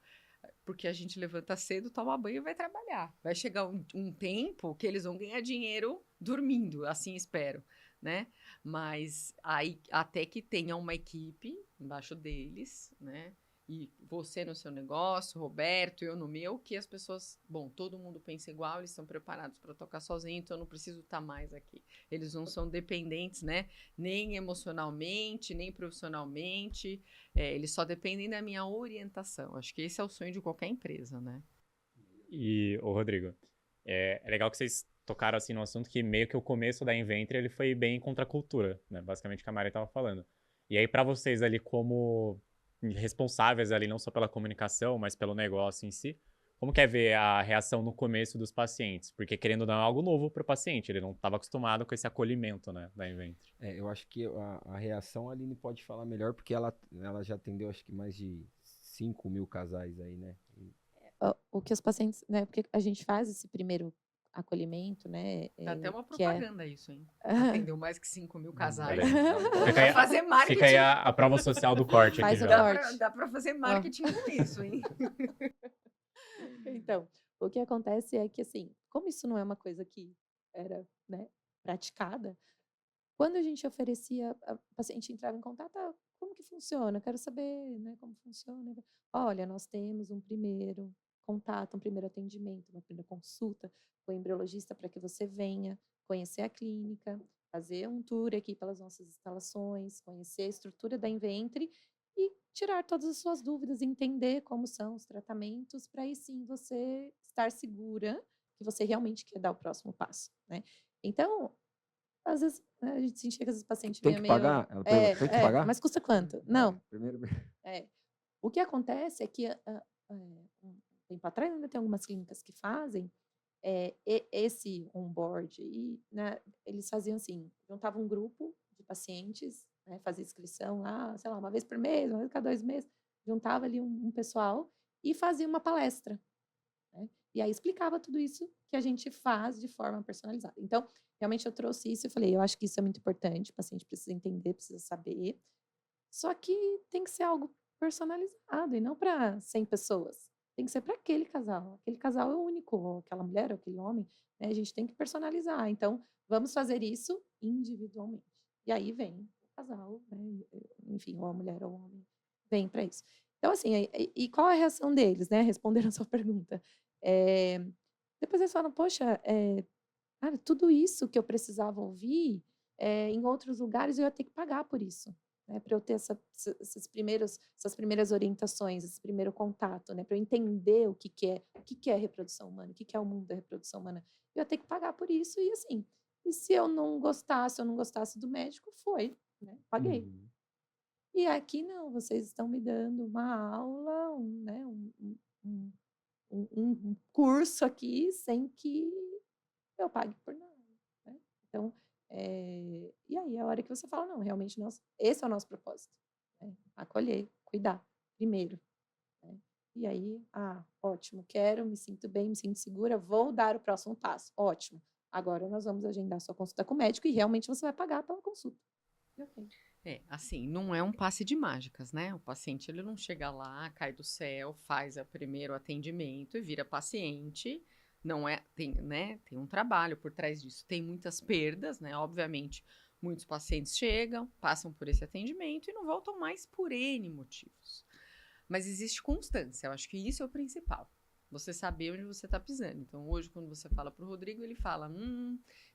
Porque a gente levanta cedo, toma banho e vai trabalhar. Vai chegar um tempo que eles vão ganhar dinheiro dormindo, assim espero, né? Mas aí, até que tenha uma equipe embaixo deles, né? E você no seu negócio, Roberto, eu no meu, que as pessoas, bom, todo mundo pensa igual, eles estão preparados para tocar sozinho, então eu não preciso estar mais aqui. Eles não são dependentes, né? Nem emocionalmente, nem profissionalmente, eles só dependem da minha orientação. Acho que esse é o sonho de qualquer empresa, né? E, ô Rodrigo, é legal que vocês tocaram assim no assunto que meio que o começo da Inventre ele foi bem contra a cultura, né? Basicamente o que a Mari estava falando. E aí para vocês ali como responsáveis ali não só pela comunicação, mas pelo negócio em si, como que é ver a reação no começo dos pacientes? Porque querendo dar algo novo para o paciente, ele não estava acostumado com esse acolhimento, né, da Inventre. Eu acho que a reação a Aline pode falar melhor, porque ela já atendeu acho que mais de 5 mil casais aí, né? O que os pacientes, né? Porque a gente faz esse primeiro acolhimento, né? Tá até uma que é propaganda isso, hein? Atendeu mais que 5 mil casais. Fica aí, fazer marketing. fica aí a prova social do corte Faz aqui o já. corte. Dá para fazer marketing com isso, hein? Então, o que acontece é que, assim, como isso não é uma coisa que era, né, praticada, quando a gente oferecia, o paciente entrava em contato, como que funciona? Eu quero saber, né, como funciona. Olha, nós temos um primeiro contato, um primeiro atendimento, uma primeira consulta com o embriologista para que você venha conhecer a clínica, fazer um tour aqui pelas nossas instalações, conhecer a estrutura da Inventre e tirar todas as suas dúvidas, entender como são os tratamentos, para aí sim você estar segura que você realmente quer dar o próximo passo, né? Então, às vezes, né, a gente sentia que esses pacientes Tem vinham que meio... pagar? Ela pergunta, tem que pagar? Mas custa quanto? Não. Primeiro... O que acontece é que um tempo atrás ainda tem algumas clínicas que fazem esse onboard e, né, eles faziam assim, juntavam um grupo de pacientes, né, fazia inscrição lá, sei lá, uma vez por mês, uma vez cada 2 meses, juntava ali um pessoal e fazia uma palestra, né? E aí explicava tudo isso que a gente faz de forma personalizada. Então, realmente eu trouxe isso e falei, eu acho que isso é muito importante, o paciente precisa entender, precisa saber, só que tem que ser algo personalizado e não para 100 pessoas, tem que ser para aquele casal. Aquele casal é único, ou aquela mulher, ou aquele homem, né? A gente tem que personalizar. Então, vamos fazer isso individualmente. E aí vem o casal, né? Enfim, ou a mulher ou o homem vem para isso. Então, assim, e qual a reação deles, né? Respondendo a sua pergunta. Depois eles falam, poxa, cara, tudo isso que eu precisava ouvir, em outros lugares eu ia ter que pagar por isso, né? Para eu ter essas primeiras orientações, esse primeiro contato, né? Para eu entender o que é reprodução humana, o que é o mundo da reprodução humana. Eu ia ter que pagar por isso, e assim, e se eu não gostasse do médico, né? Paguei. Uhum. E aqui não, vocês estão me dando uma aula, né? Um curso aqui sem que eu pague por nada, né? Então, e aí é a hora que você fala, não, realmente esse é o nosso propósito, né? Acolher, cuidar, primeiro, né? E aí, ótimo, me sinto bem, me sinto segura, vou dar o próximo passo, ótimo. Agora nós vamos agendar sua consulta com o médico e realmente você vai pagar pela consulta. Ok. Assim, não é um passe de mágicas, né? O paciente, ele não chega lá, cai do céu, faz o primeiro atendimento e vira paciente. Não é, tem um trabalho por trás disso. Tem muitas perdas, né? Obviamente, muitos pacientes chegam, passam por esse atendimento e não voltam mais por N motivos. Mas existe constância, eu acho que isso é o principal. Você saber onde você está pisando. Então, hoje, quando você fala para o Rodrigo, ele fala,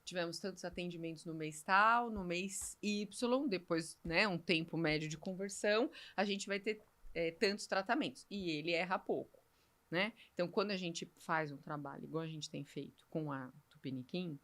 tivemos tantos atendimentos no mês tal, no mês Y, depois, né, um tempo médio de conversão, a gente vai ter tantos tratamentos. E ele erra pouco, né? Então, quando a gente faz um trabalho, igual a gente tem feito com a Tupiniquim,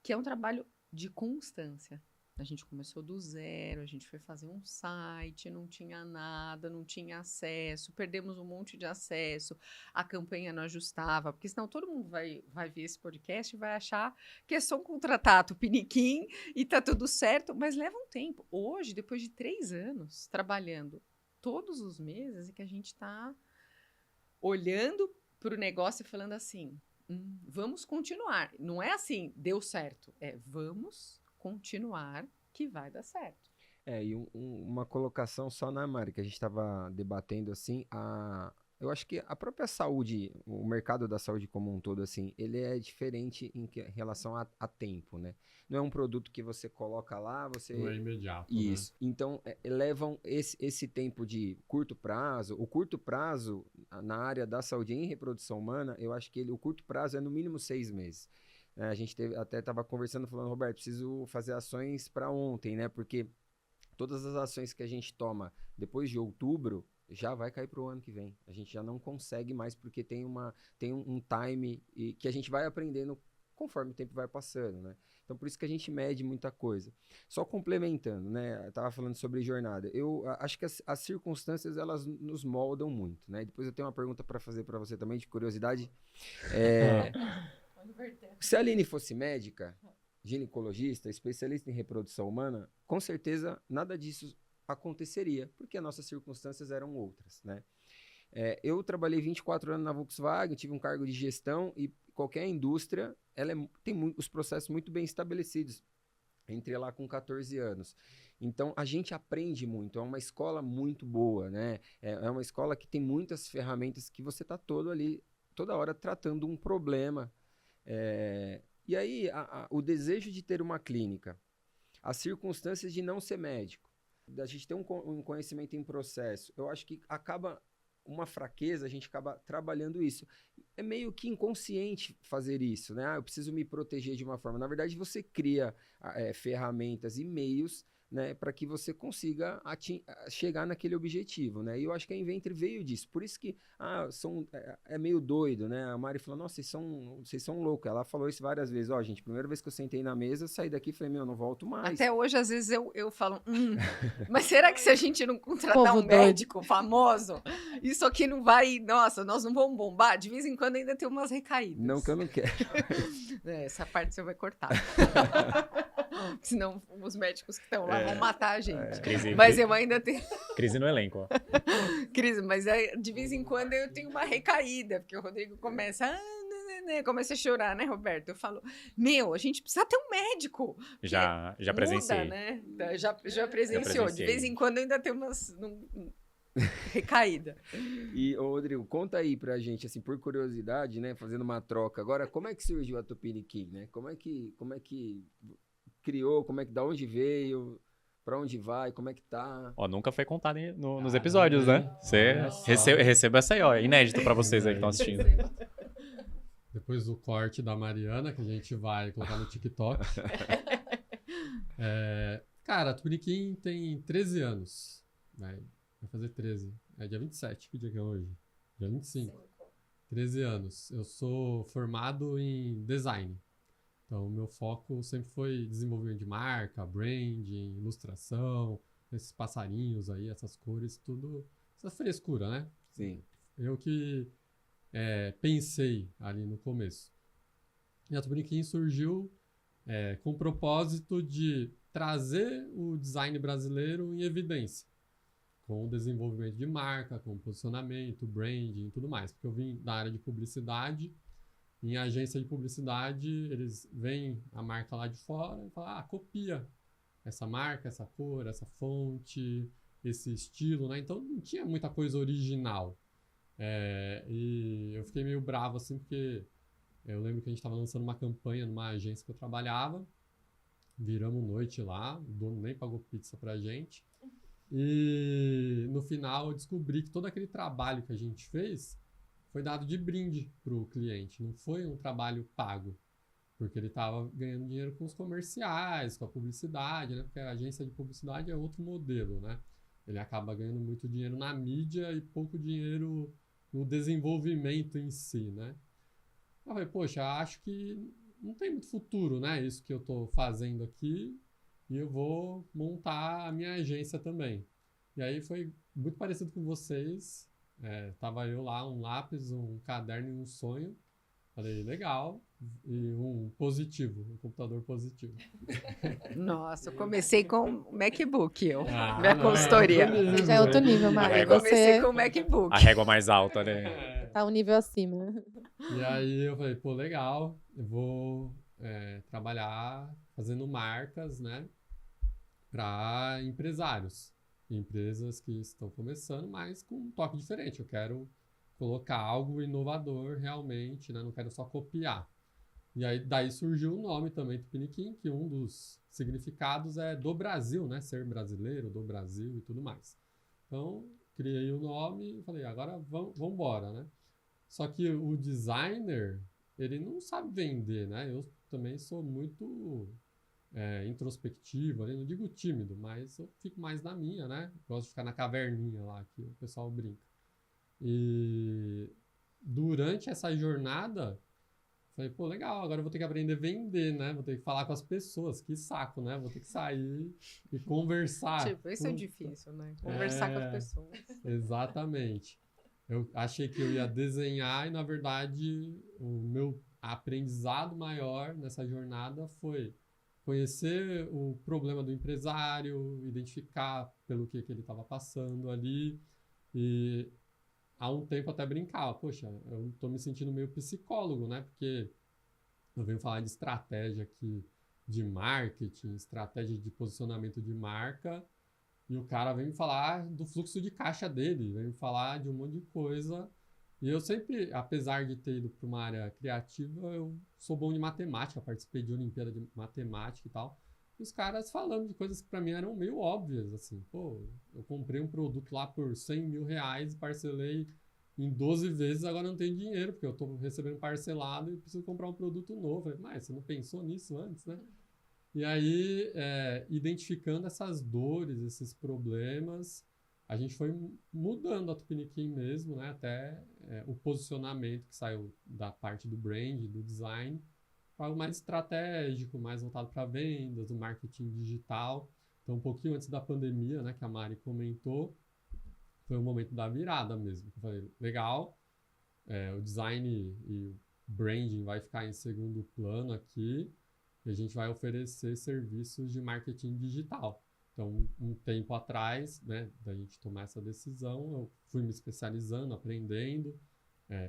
que é um trabalho de constância. A gente começou do zero, a gente foi fazer um site, não tinha nada, não tinha acesso, perdemos um monte de acesso, a campanha não ajustava, porque senão todo mundo vai ver esse podcast e vai achar que é só contratar a Tupiniquim e tá tudo certo, mas leva um tempo. Hoje, depois de 3 anos trabalhando todos os meses, é que a gente está olhando para o negócio e falando assim, vamos continuar. Não é assim, deu certo, vamos continuar que vai dar certo. E uma colocação só na Mari, que a gente estava debatendo, assim, eu acho que a própria saúde, o mercado da saúde como um todo, assim, ele é diferente em relação a tempo, né? Não é um produto que você coloca lá, Não é imediato, Isso. Né? Então, levam esse tempo de curto prazo. O curto prazo, na área da saúde em reprodução humana, eu acho que o curto prazo é no mínimo 6 meses. A gente até estava conversando, falando, Roberto, preciso fazer ações para ontem, né? Porque todas as ações que a gente toma depois de outubro já vai cair para o ano que vem. A gente já não consegue mais, porque tem um time que a gente vai aprendendo conforme o tempo vai passando, né? Então, por isso que a gente mede muita coisa. Só complementando, né? Eu estava falando sobre jornada. Eu acho que as circunstâncias, elas nos moldam muito, né? Depois eu tenho uma pergunta para fazer para você também, de curiosidade. Se a Aline fosse médica, ginecologista, especialista em reprodução humana, com certeza nada disso aconteceria, porque as nossas circunstâncias eram outras, né? Eu trabalhei 24 anos na Volkswagen, tive um cargo de gestão e qualquer indústria, tem os processos muito bem estabelecidos. Entrei lá com 14 anos. Então, a gente aprende muito, é uma escola muito boa, né? É uma escola que tem muitas ferramentas que você está toda hora tratando um problema. E aí, o desejo de ter uma clínica, as circunstâncias de não ser médico, da gente ter um conhecimento em processo, eu acho que acaba uma fraqueza, a gente acaba trabalhando isso. É meio que inconsciente fazer isso, né? Eu preciso me proteger de uma forma. Na verdade, você cria ferramentas e meios, né, para que você consiga chegar naquele objetivo, né? E eu acho que a Inventre veio disso. Por isso que é meio doido, né? A Mari falou, nossa, vocês são loucos. Ela falou isso várias vezes. Gente, primeira vez que eu sentei na mesa, eu saí daqui e falei, não volto mais. Até hoje, às vezes, eu falo, mas será que se a gente não contratar um médico famoso, isso aqui não vai... Nossa, nós não vamos bombar? De vez em quando ainda tem umas recaídas. Não que eu não quero. Essa parte você vai cortar. Senão os médicos que estão lá vão matar a gente. Mas eu ainda tenho... Crise no elenco, ó. Crise, mas de vez em quando eu tenho uma recaída, porque o Rodrigo começa a chorar, né, Roberto? Eu falo, a gente precisa ter um médico. Já presenciei. Muda, né? Já presenciou. De vez em quando eu ainda tenho recaída. E, ô, Rodrigo, conta aí pra gente, assim, por curiosidade, né, fazendo uma troca. Agora, como é que surgiu a Tupiniquim, né? Como é que criou, da onde veio, pra onde vai, como é que tá? Ó, nunca foi contado nos Caramba, episódios, né? hein? Você Olha só. receba essa aí, ó. É inédito pra vocês aí que estão assistindo. Depois do corte da Mariana, que a gente vai colocar no TikTok. Cara, a Tupiniquim tem 13 anos. Vai fazer 13. É dia 27, que dia que é hoje? Dia 25. 13 anos. Eu sou formado em design. Então, o meu foco sempre foi desenvolvimento de marca, branding, ilustração, esses passarinhos aí, essas cores, tudo. Essa frescura, né? Sim. Eu que pensei ali no começo. E a Tupiniquim surgiu com o propósito de trazer o design brasileiro em evidência, com o desenvolvimento de marca, com posicionamento, branding e tudo mais. Porque eu vim da área de publicidade, em agência de publicidade, eles veem a marca lá de fora e falam, copia essa marca, essa cor, essa fonte, esse estilo, né? Então não tinha muita coisa original. E eu fiquei meio bravo, assim, porque eu lembro que a gente estava lançando uma campanha numa agência que eu trabalhava, viramos noite lá, o dono nem pagou pizza pra gente. E no final eu descobri que todo aquele trabalho que a gente fez foi dado de brinde pro cliente, não foi um trabalho pago. Porque ele estava ganhando dinheiro com os comerciais, com a publicidade, né? Porque a agência de publicidade é outro modelo, né? Ele acaba ganhando muito dinheiro na mídia e pouco dinheiro no desenvolvimento em si, né? Eu falei, poxa, acho que não tem muito futuro, né? Isso que eu estou fazendo aqui, e eu vou montar a minha agência também. E aí foi muito parecido com vocês. Tava eu lá, um lápis, um caderno e um sonho. Falei, legal. E um positivo, um computador positivo. Nossa, eu comecei com o MacBook, minha Não, consultoria. Você já é outro nível, Mari. Eu comecei Você com o MacBook. A régua mais alta, né? tá um nível acima. E aí eu falei, pô, legal, eu vou trabalhar fazendo marcas, né, para empresários, empresas que estão começando, mas com um toque diferente. Eu quero colocar algo inovador realmente, né, não quero só copiar. E aí daí surgiu o nome também Tupiniquim, que um dos significados é do Brasil, né, ser brasileiro, do Brasil e tudo mais. Então, criei o nome e falei, agora vamos embora, né? Só que o designer, ele não sabe vender, né? Eu também sou muito introspectivo, não digo tímido, mas eu fico mais na minha, né? Gosto de ficar na caverninha lá, que o pessoal brinca. E durante essa jornada, falei, pô, legal, agora eu vou ter que aprender a vender, né? Vou ter que falar com as pessoas, que saco, né? Vou ter que sair e conversar. Tipo, isso é difícil, né? Conversar com as pessoas. Exatamente. Eu achei que eu ia desenhar e, na verdade, o meu aprendizado maior nessa jornada foi conhecer o problema do empresário, identificar pelo que ele estava passando ali e, há um tempo, até brincava. Poxa, eu estou me sentindo meio psicólogo, né? Porque eu venho falar de estratégia aqui de marketing, estratégia de posicionamento de marca, e o cara vem me falar do fluxo de caixa dele, vem me falar de um monte de coisa. E eu sempre, apesar de ter ido para uma área criativa, eu sou bom de matemática, participei de Olimpíada de Matemática e tal. E os caras falando de coisas que para mim eram meio óbvias, assim. Pô, eu comprei um produto lá por 100 mil reais, parcelei em 12 vezes, agora não tenho dinheiro, porque eu estou recebendo parcelado e preciso comprar um produto novo. Falei, mas você não pensou nisso antes, né? E aí, identificando essas dores, esses problemas, a gente foi mudando a Tupiniquim mesmo, né? Até o posicionamento que saiu da parte do brand, do design, para algo mais estratégico, mais voltado para vendas, o marketing digital. Então, um pouquinho antes da pandemia, né, que a Mari comentou, foi o momento da virada mesmo. Eu falei, legal, o design e o branding vai ficar em segundo plano aqui, e a gente vai oferecer serviços de marketing digital. Então, um tempo atrás, né, da gente tomar essa decisão, eu fui me especializando, aprendendo,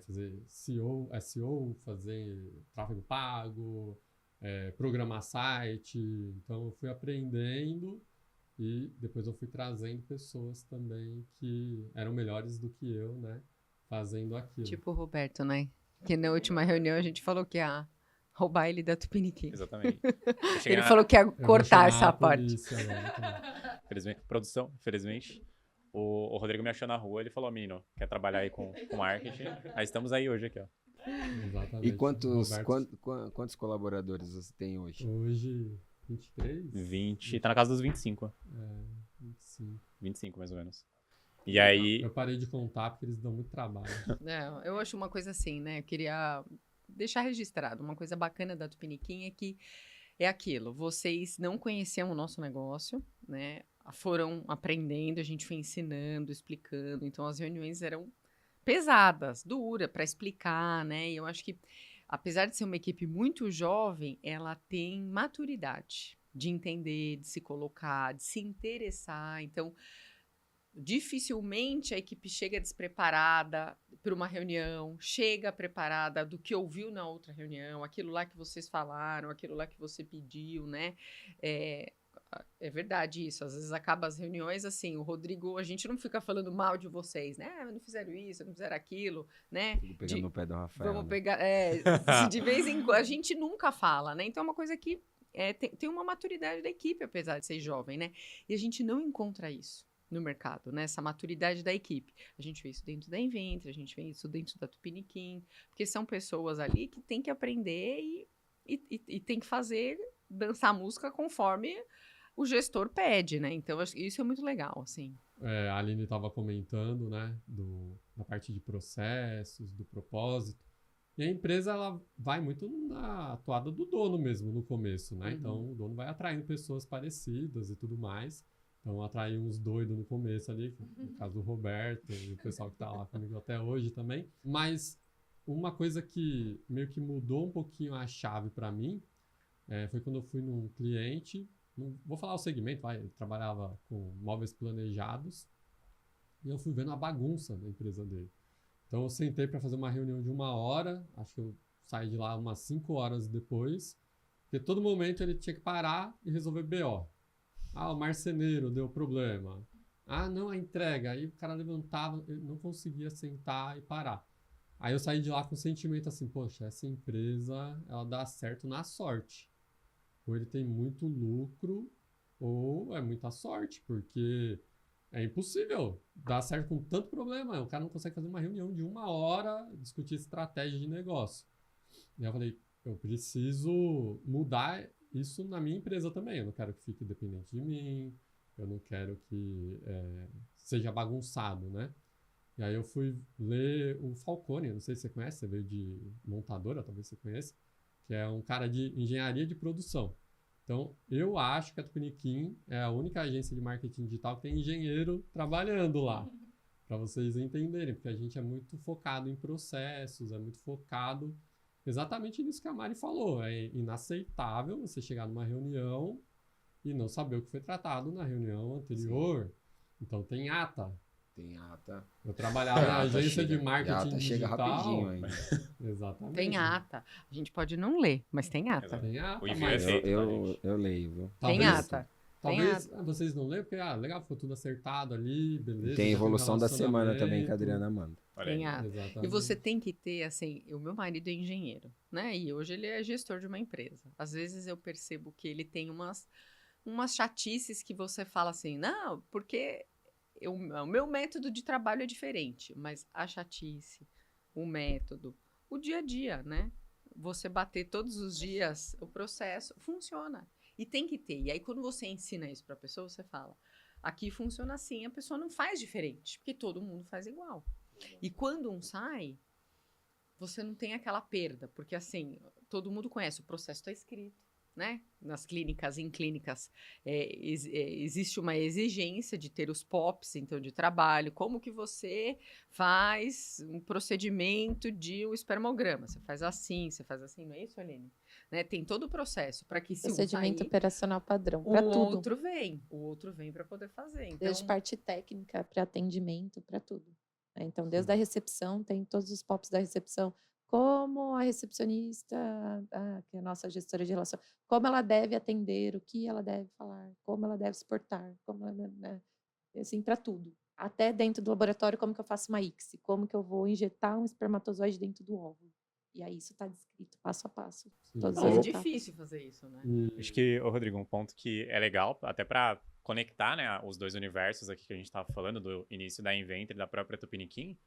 fazer SEO, fazer tráfego pago, programar site. Então, eu fui aprendendo E depois eu fui trazendo pessoas também que eram melhores do que eu, né? Fazendo aquilo. Tipo o Roberto, né? Que na última reunião a gente falou que ia roubar ele da Tupiniquim. Exatamente. Eu cheguei Ele na- falou que ia Eu vou cortar chamar essa a parte. polícia agora também. Infelizmente, produção, infelizmente. O Rodrigo me achou na rua, ele falou, menino, quer trabalhar aí com marketing? Aí estamos aí hoje aqui, ó. Exatamente. E quantos, Roberto, quantos colaboradores você tem hoje? Hoje, 23? 20, tá na casa dos 25. 25. 25, mais ou menos. E aí, Eu parei de contar porque eles dão muito trabalho. Não, eu acho uma coisa assim, né? Eu queria deixar registrado. Uma coisa bacana da Tupiniquim é que é aquilo. Vocês não conheciam o nosso negócio, né? Foram aprendendo, a gente foi ensinando, explicando. Então, as reuniões eram pesadas, duras, para explicar, né? E eu acho que, apesar de ser uma equipe muito jovem, ela tem maturidade de entender, de se colocar, de se interessar. Então, dificilmente a equipe chega despreparada para uma reunião, chega preparada do que ouviu na outra reunião, aquilo lá que vocês falaram, aquilo lá que você pediu, né? É verdade isso. Às vezes acaba as reuniões assim, o Rodrigo, a gente não fica falando mal de vocês, né? Não fizeram isso, não fizeram aquilo, né? Fico pegando no pé do Rafael. Vamos né? pegar. De vez em quando. A gente nunca fala, né? Então é uma coisa que tem uma maturidade da equipe, apesar de ser jovem, né? E a gente não encontra isso no mercado, né? Essa maturidade da equipe. A gente vê isso dentro da Inventre, a gente vê isso dentro da Tupiniquim, porque são pessoas ali que têm que aprender e tem que fazer, dançar música conforme o gestor pede, né? Então, isso é muito legal, assim. A Aline estava comentando, né, da parte de processos, do propósito. E a empresa, ela vai muito na toada do dono mesmo, no começo, né? Uhum. Então, o dono vai atraindo pessoas parecidas e tudo mais. Então, atraiu uns doidos no começo ali, no caso do Roberto e o pessoal que tá lá comigo até hoje também. Mas uma coisa que meio que mudou um pouquinho a chave para mim foi quando eu fui num cliente. Não vou falar o segmento, ele trabalhava com móveis planejados e eu fui vendo a bagunça da empresa dele. Então eu sentei para fazer uma reunião de 1 hora, acho que eu saí de lá umas 5 horas depois, porque todo momento ele tinha que parar e resolver BO. Ah, o marceneiro deu problema. Ah, não, a entrega. Aí o cara levantava, ele não conseguia sentar e parar. Aí eu saí de lá com o sentimento assim, poxa, essa empresa, ela dá certo na sorte. Ou ele tem muito lucro, ou é muita sorte, porque é impossível dar certo com tanto problema. O cara não consegue fazer uma reunião de 1 hora, discutir estratégia de negócio. E eu falei, eu preciso mudar isso na minha empresa também. Eu não quero que fique dependente de mim, eu não quero que seja bagunçado, né? E aí eu fui ler o Falcone, não sei se você conhece, você veio de montadora, talvez você conheça, que é um cara de engenharia de produção. Então, eu acho que a Tupiniquim é a única agência de marketing digital que tem engenheiro trabalhando lá, para vocês entenderem, porque a gente é muito focado em processos, é muito focado exatamente nisso que a Mari falou. É inaceitável você chegar numa reunião e não saber o que foi tratado na reunião anterior. Sim. Então, tem ata. Tem ata. Eu trabalhava na agência de E marketing a ata digital. chega rapidinho ainda. Exatamente. Tem ata. A gente pode não ler, mas tem ata. Tem ata, O envio é mas feito, Eu leio, viu? Tem talvez, ata. talvez vocês não leiam, porque legal, ficou tudo acertado ali, beleza. Tem já evolução da semana relacionamento. também que a Adriana manda. olha aí. Tem ata. Exatamente. E você tem que ter, assim, o meu marido é engenheiro, né? E hoje ele é gestor de uma empresa. Às vezes eu percebo que ele tem umas chatices que você fala assim, não, porque o meu método de trabalho é diferente, mas a chatice, o método, o dia a dia, né? Você bater todos os dias, o processo funciona. E tem que ter. E aí, quando você ensina isso para a pessoa, você fala, aqui funciona assim, a pessoa não faz diferente, porque todo mundo faz igual. E quando um sai, você não tem aquela perda, porque assim, todo mundo conhece, o processo está escrito, né? Nas clínicas, em clínicas, existe uma exigência de ter os POPs, então, de trabalho. Como que você faz um procedimento de um espermograma? Você faz assim, não é isso, Aline? Né? Tem todo o processo para que se Procedimento sair, operacional padrão, o para tudo. outro vem para poder fazer. Então, Desde parte técnica para atendimento, para tudo. Né? Então, desde a recepção, tem todos os POPs da recepção. Como a recepcionista, que é a nossa gestora de relação, como ela deve atender, o que ela deve falar, como ela deve se portar, como ela, né, assim, para tudo. Até dentro do laboratório, como que eu faço uma ICSI, como que eu vou injetar um espermatozoide dentro do óvulo. E aí isso está descrito passo a passo, todas E as é etapas. difícil fazer isso, né? Acho que, ô Rodrigo, um ponto que é legal, até para conectar, né, os dois universos aqui que a gente estava falando, do início da Inventre e da própria Tupiniquim,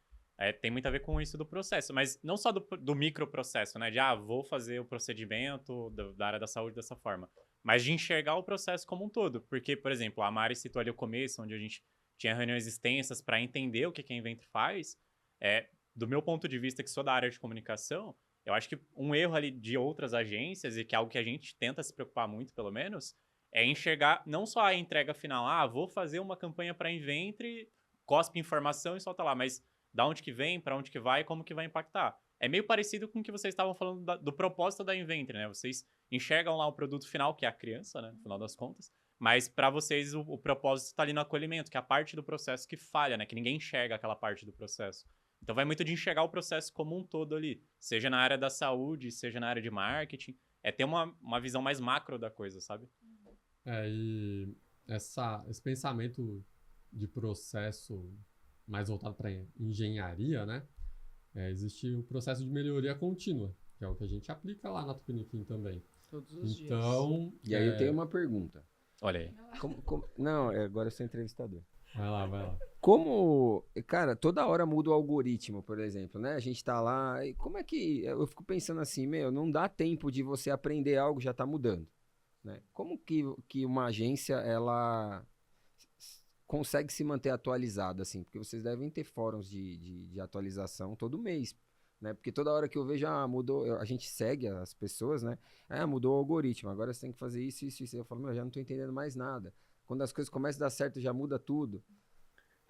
tem muito a ver com isso do processo, mas não só do microprocesso, né, de, vou fazer o procedimento da área da saúde dessa forma, mas de enxergar o processo como um todo, porque, por exemplo, a Mari citou ali o começo, onde a gente tinha reuniões extensas para entender o que a Inventre faz, do meu ponto de vista, que sou da área de comunicação, eu acho que um erro ali de outras agências, e que é algo que a gente tenta se preocupar muito, pelo menos, é enxergar não só a entrega final, vou fazer uma campanha para Inventre, cospe informação e solta lá, mas da onde que vem, para onde que vai, como que vai impactar. É meio parecido com o que vocês estavam falando do propósito da Inventre, né? Vocês enxergam lá o produto final, que é a criança, né? No final das contas. Mas para vocês o propósito está ali no acolhimento, que é a parte do processo que falha, né? Que ninguém enxerga aquela parte do processo. Então vai muito de enxergar o processo como um todo ali. Seja na área da saúde, seja na área de marketing. É ter uma visão mais macro da coisa, sabe? E esse pensamento de processo mais voltado para engenharia, né? Existe o processo de melhoria contínua, que é o que a gente aplica lá na Tupiniquim também. Todos os dias. Então, E aí eu tenho uma pergunta. Olha aí. Não, agora eu sou entrevistador. vai lá. Como, cara, toda hora muda o algoritmo, por exemplo, né? A gente tá lá, e como é que... Eu fico pensando assim, não dá tempo de você aprender algo, já tá mudando, né? Como que uma agência, ela consegue se manter atualizada, assim? Porque vocês devem ter fóruns de atualização todo mês, né? Porque toda hora que eu vejo, mudou, a gente segue as pessoas, né? Mudou o algoritmo, agora você tem que fazer isso. Eu falo, já não tô entendendo mais nada. Quando as coisas começam a dar certo, já muda tudo.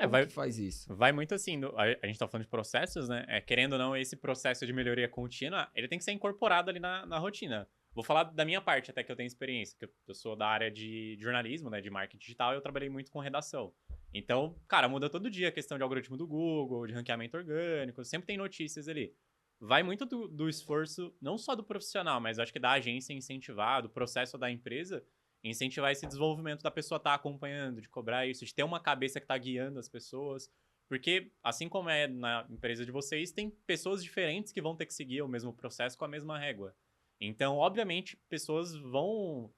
Como que faz isso? Vai muito assim, a gente tá falando de processos, né? Querendo ou não, esse processo de melhoria contínua, ele tem que ser incorporado ali na rotina. Vou falar da minha parte, até que eu tenho experiência, que eu sou da área de jornalismo, né? De marketing digital, e eu trabalhei muito com redação. Então, cara, muda todo dia a questão de algoritmo do Google, de ranqueamento orgânico, sempre tem notícias ali. Vai muito do esforço, não só do profissional, mas acho que da agência incentivar, do processo da empresa, incentivar esse desenvolvimento da pessoa estar acompanhando, de cobrar isso, de ter uma cabeça que está guiando as pessoas. Porque, assim como é na empresa de vocês, tem pessoas diferentes que vão ter que seguir o mesmo processo com a mesma régua. Então, obviamente, pessoas vão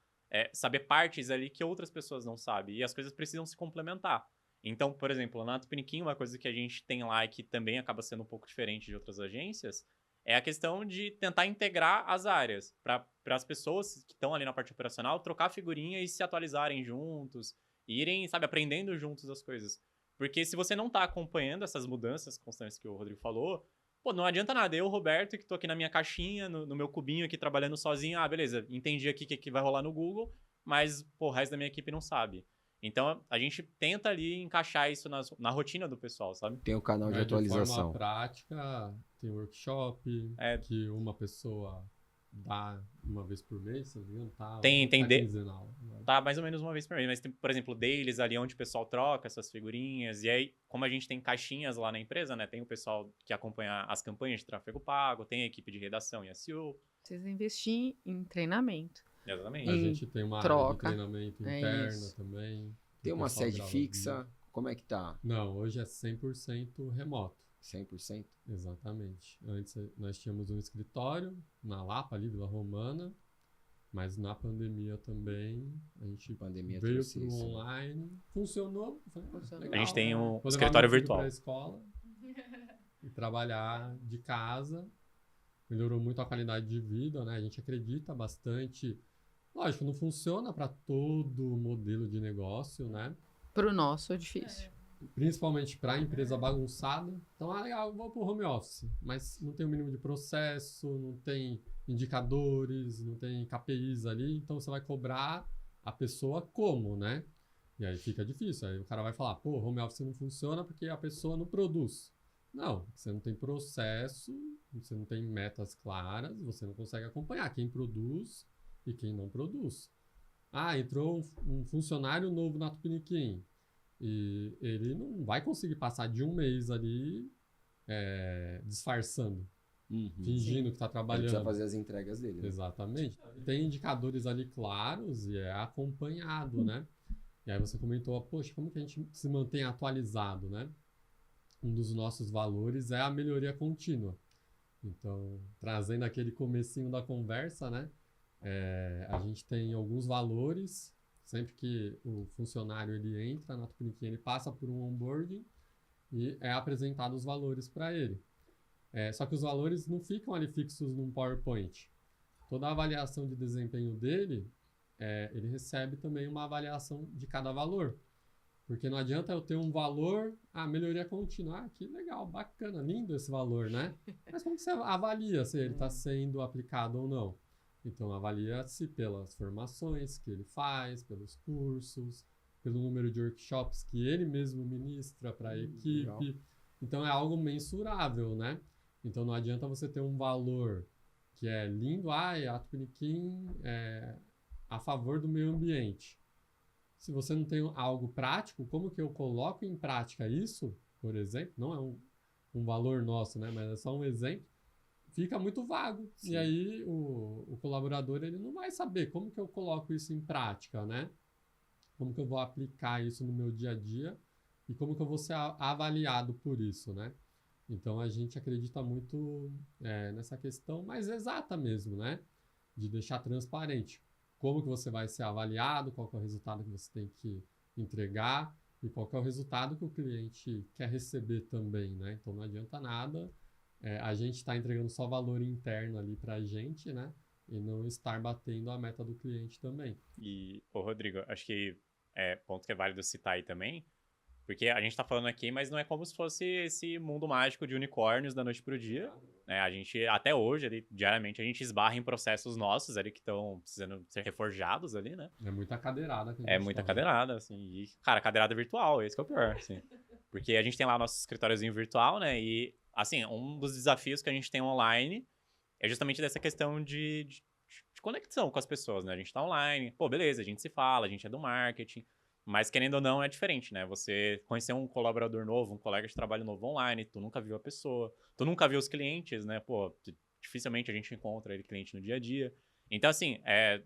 saber partes ali que outras pessoas não sabem. E as coisas precisam se complementar. Então, por exemplo, na Tupiniquim, uma coisa que a gente tem lá e que também acaba sendo um pouco diferente de outras agências é a questão de tentar integrar as áreas para as pessoas que estão ali na parte operacional trocar figurinha e se atualizarem juntos, irem, sabe, aprendendo juntos as coisas. Porque se você não está acompanhando essas mudanças constantes que o Rodrigo falou, não adianta nada. Eu, Roberto, que estou aqui na minha caixinha, no meu cubinho aqui trabalhando sozinho, beleza, entendi aqui o que vai rolar no Google, mas, o resto da minha equipe não sabe. Então, a gente tenta ali encaixar isso na rotina do pessoal, sabe? Tem o canal de atualização. De forma prática, tem workshop que uma pessoa dá uma vez por mês, se não me engano, Tá mais ou menos uma vez por mês, mas tem, por exemplo, dailies ali onde o pessoal troca essas figurinhas, e aí, como a gente tem caixinhas lá na empresa, né, tem o pessoal que acompanha as campanhas de tráfego pago, tem a equipe de redação e SEO. Precisa investir em treinamento. Exatamente. A gente tem uma área de treinamento interna também. Tem uma sede fixa? Como é que tá? Não, hoje é 100% remoto. 100%? Exatamente. Antes nós tínhamos um escritório na Lapa, ali, Vila Romana, mas na pandemia também a gente veio para o online. Funcionou. A gente tem um Vou escritório levar meu filho virtual. pra escola e trabalhar de casa. Melhorou muito a qualidade de vida, né? A gente acredita bastante. Lógico, não funciona para todo modelo de negócio, né? Para o nosso é difícil. Principalmente para a empresa bagunçada. Então, legal, vou para o home office. Mas não tem o mínimo de processo, não tem indicadores, não tem KPIs ali. Então, você vai cobrar a pessoa como, né? E aí fica difícil. Aí o cara vai falar, home office não funciona porque a pessoa não produz. Não, você não tem processo, você não tem metas claras, você não consegue acompanhar quem produz e quem não produz. Entrou um funcionário novo na Tupiniquim e ele não vai conseguir passar de um mês ali disfarçando. fingindo que está Ele trabalhando. precisa fazer as entregas dele. Né? Exatamente. Tem indicadores ali claros e é acompanhado, né? E aí você comentou, poxa, como que a gente se mantém atualizado, né? Um dos nossos valores é a melhoria contínua. Então, trazendo aquele comecinho da conversa, né? A gente tem alguns valores. Sempre que o funcionário ele entra na Tupiniquim, ele passa por um onboarding e é apresentado os valores para ele. Só que os valores não ficam ali fixos num PowerPoint. Toda a avaliação de desempenho dele, ele recebe também uma avaliação de cada valor. Porque não adianta eu ter um valor, melhoria contínua. Que legal, bacana, lindo esse valor, né? Mas como que você avalia se ele está sendo aplicado ou não? Então, avalia-se pelas formações que ele faz, pelos cursos, pelo número de workshops que ele mesmo ministra para a equipe. Legal. Então, é algo mensurável, né? Então, não adianta você ter um valor que é lindo, a Tupiniquim é a favor do meio ambiente. Se você não tem algo prático, como que eu coloco em prática isso, por exemplo? Não é um valor nosso, né? Mas é só um exemplo. Fica muito vago. Sim. E aí o colaborador ele não vai saber como que eu coloco isso em prática, né? Como que eu vou aplicar isso no meu dia a dia e como que eu vou ser avaliado por isso, né? Então a gente acredita muito nessa questão mais exata mesmo, né? De deixar transparente como que você vai ser avaliado, qual que é o resultado que você tem que entregar e qual que é o resultado que o cliente quer receber também, né? Então não adianta nada a gente estar entregando só valor interno ali para a gente, né? E não estar batendo a meta do cliente também. E, Rodrigo, acho que ponto que é válido citar aí também, porque a gente tá falando aqui, mas não é como se fosse esse mundo mágico de unicórnios da noite pro dia. Né? A gente, até hoje, ali, diariamente, a gente esbarra em processos nossos ali que estão precisando ser reforjados ali, né? É muita cadeirada que a gente É muita toma. cadeirada, assim. E, cara, cadeirada virtual, esse que é o pior, assim. Porque a gente tem lá nosso escritóriozinho virtual, né? E, assim, um dos desafios que a gente tem online é justamente dessa questão de conexão com as pessoas, né? A gente tá online, pô, beleza, a gente se fala, a gente é do marketing, mas querendo ou não é diferente, né? Você conhecer um colaborador novo, um colega de trabalho novo online, tu nunca viu a pessoa, tu nunca viu os clientes, né? Pô, dificilmente a gente encontra ele cliente no dia a dia. Então, assim,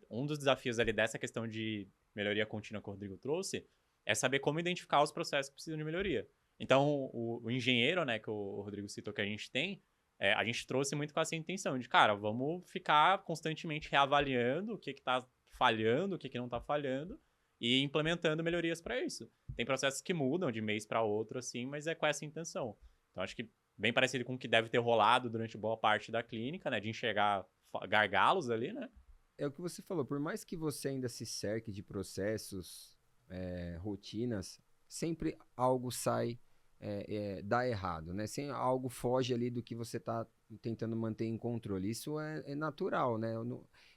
um dos desafios ali dessa questão de melhoria contínua que o Rodrigo trouxe é saber como identificar os processos que precisam de melhoria. Então, o engenheiro, né, que o Rodrigo citou que a gente tem, a gente trouxe muito com essa intenção de, cara, vamos ficar constantemente reavaliando o que tá falhando, o que não tá falhando e implementando melhorias para isso. Tem processos que mudam de mês para outro, assim, mas é com essa intenção. Então, acho que bem parecido com o que deve ter rolado durante boa parte da clínica, né, de enxergar gargalos ali, né? É o que você falou, por mais que você ainda se cerque de processos, rotinas, sempre algo sai, dá errado, né? Sem algo foge ali do que você está tentando manter em controle. Isso é natural, né?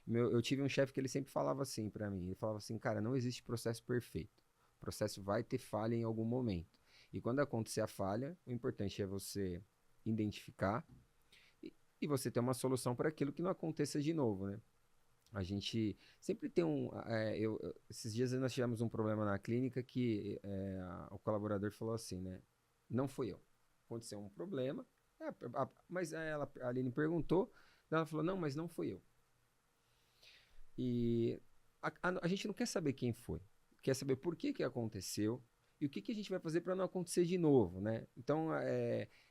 Eu tive um chefe que ele sempre falava assim para mim, ele falava assim, cara, não existe processo perfeito. O processo vai ter falha em algum momento. E quando acontecer a falha, o importante é você identificar e você ter uma solução para aquilo que não aconteça de novo, né? A gente sempre tem esses dias nós tivemos um problema na clínica que o colaborador falou assim, né? Não fui eu. Aconteceu um problema, mas a Aline perguntou, ela falou, não, mas não fui eu. E a gente não quer saber quem foi, quer saber por que aconteceu e o que a gente vai fazer para não acontecer de novo, né? Então,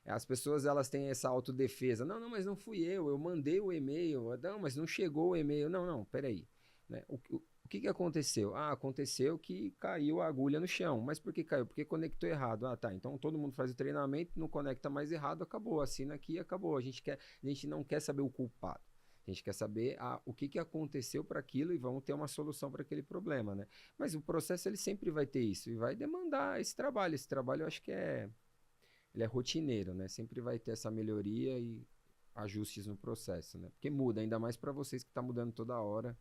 as pessoas elas têm essa autodefesa. Não, mas não fui eu mandei o e-mail. Não, mas não chegou o e-mail. Não, peraí. Né? O que aconteceu? Aconteceu que caiu a agulha no chão. Mas por que caiu? Porque conectou errado. Tá, então todo mundo faz o treinamento, não conecta mais errado, acabou. Assina aqui e acabou. A gente não quer saber o culpado. A gente quer saber o que aconteceu para aquilo e vamos ter uma solução para aquele problema, né? Mas o processo ele sempre vai ter isso e vai demandar esse trabalho. Esse trabalho eu acho que ele é rotineiro, né? Sempre vai ter essa melhoria e ajustes no processo, né? Porque muda, ainda mais para vocês que tá mudando toda hora.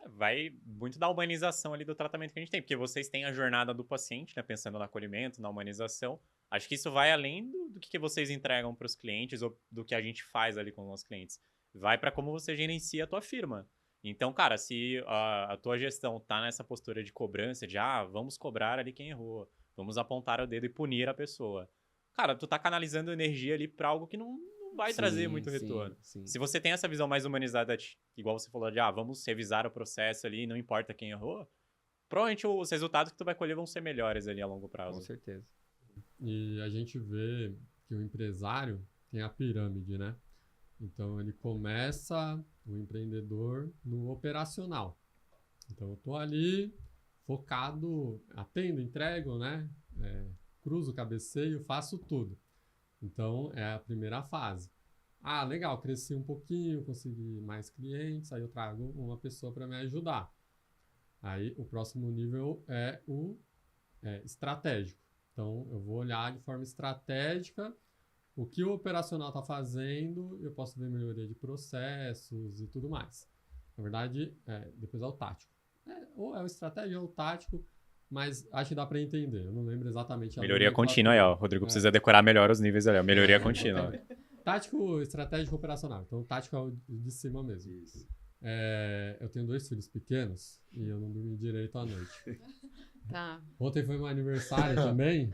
Vai muito da humanização ali do tratamento que a gente tem, porque vocês têm a jornada do paciente, né? Pensando no acolhimento, na humanização. Acho que isso vai além do que vocês entregam para os clientes ou do que a gente faz ali com os nossos clientes. Vai para como você gerencia a tua firma. Então, cara, se a tua gestão tá nessa postura de cobrança, de vamos cobrar ali quem errou, vamos apontar o dedo e punir a pessoa. Cara, tu tá canalizando energia ali pra algo que não vai trazer muito retorno. Sim. Se você tem essa visão mais humanizada, igual você falou de, vamos revisar o processo ali, não importa quem errou, provavelmente os resultados que tu vai colher vão ser melhores ali a longo prazo. Com certeza. E a gente vê que o empresário tem a pirâmide, né? Então, ele começa, o empreendedor, no operacional. Então, eu estou ali focado, atendo, entrego, né? Cruzo, cabeceio, faço tudo. Então, é a primeira fase. Legal, cresci um pouquinho, consegui mais clientes, aí eu trago uma pessoa para me ajudar. Aí, o próximo nível é o estratégico. Então, eu vou olhar de forma estratégica o que o operacional está fazendo, eu posso ver melhoria de processos e tudo mais. Na verdade, depois é o tático. Ou é o estratégico ou o tático, mas acho que dá para entender. Eu não lembro exatamente. Melhoria contínua aí, ó. O Rodrigo precisa decorar melhor os níveis ali, ó. Melhoria contínua. Tático, estratégico, operacional. Então, o tático é o de cima mesmo. Isso. Eu tenho 2 filhos pequenos e eu não dormi direito à noite. Tá. Ontem foi meu aniversário também,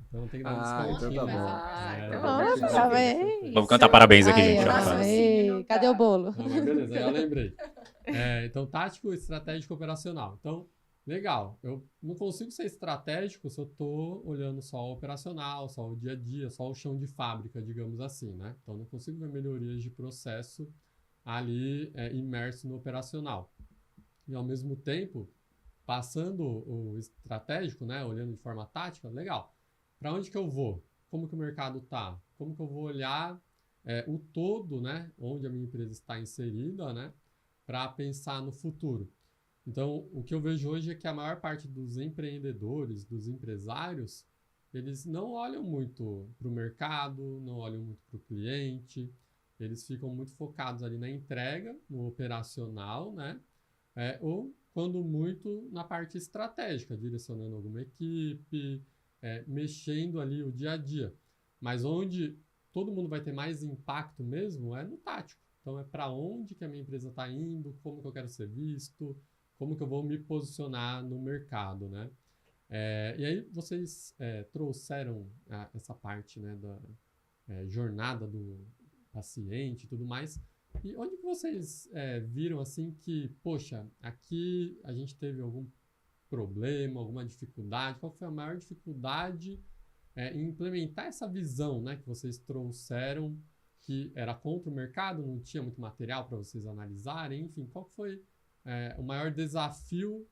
então tem que dar um desconto. então tá bom. Vamos cantar parabéns aqui, Ai, gente. ai, cadê o bolo? Não, mas beleza, aí eu lembrei. Então, tático, estratégico, operacional. Então, legal. Eu não consigo ser estratégico se eu estou olhando só o operacional, só o dia a dia, só o chão de fábrica, digamos assim, né? Então, não consigo ver melhorias de processo ali imerso no operacional. E, ao mesmo tempo, passando o estratégico, né? Olhando de forma tática, legal. Para onde que eu vou? Como que o mercado está? Como que eu vou olhar o todo, né? Onde a minha empresa está inserida, né? Para pensar no futuro. Então, o que eu vejo hoje é que a maior parte dos empreendedores, dos empresários, eles não olham muito para o mercado, não olham muito para o cliente, eles ficam muito focados ali na entrega, no operacional, né? Ou, quando muito, na parte estratégica, direcionando alguma equipe, mexendo ali o dia a dia. Mas onde todo mundo vai ter mais impacto mesmo é no tático. Então, é para onde que a minha empresa está indo, como que eu quero ser visto, como que eu vou me posicionar no mercado, né? E aí vocês trouxeram essa parte, né, da jornada do paciente e tudo mais. E onde que vocês viram assim que, poxa, aqui a gente teve algum problema, alguma dificuldade? Qual foi a maior dificuldade em implementar essa visão, né, que vocês trouxeram, que era contra o mercado, não tinha muito material para vocês analisarem? Enfim, qual foi o maior desafio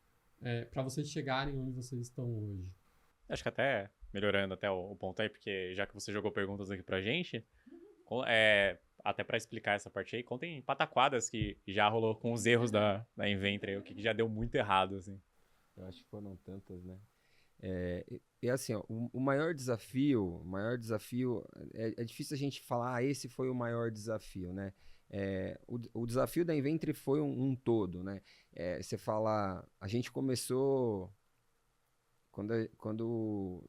para vocês chegarem onde vocês estão hoje? Acho que até, melhorando até o ponto aí, porque já que você jogou perguntas aqui pra gente, até para explicar essa parte aí, contem pataquadas que já rolou com os erros da Inventre, o que já deu muito errado, assim. Eu acho que foram tantas, né? E assim, ó, o maior desafio é difícil a gente falar, esse foi o maior desafio, né? O desafio da Inventre foi um todo, né? Você fala, a gente começou quando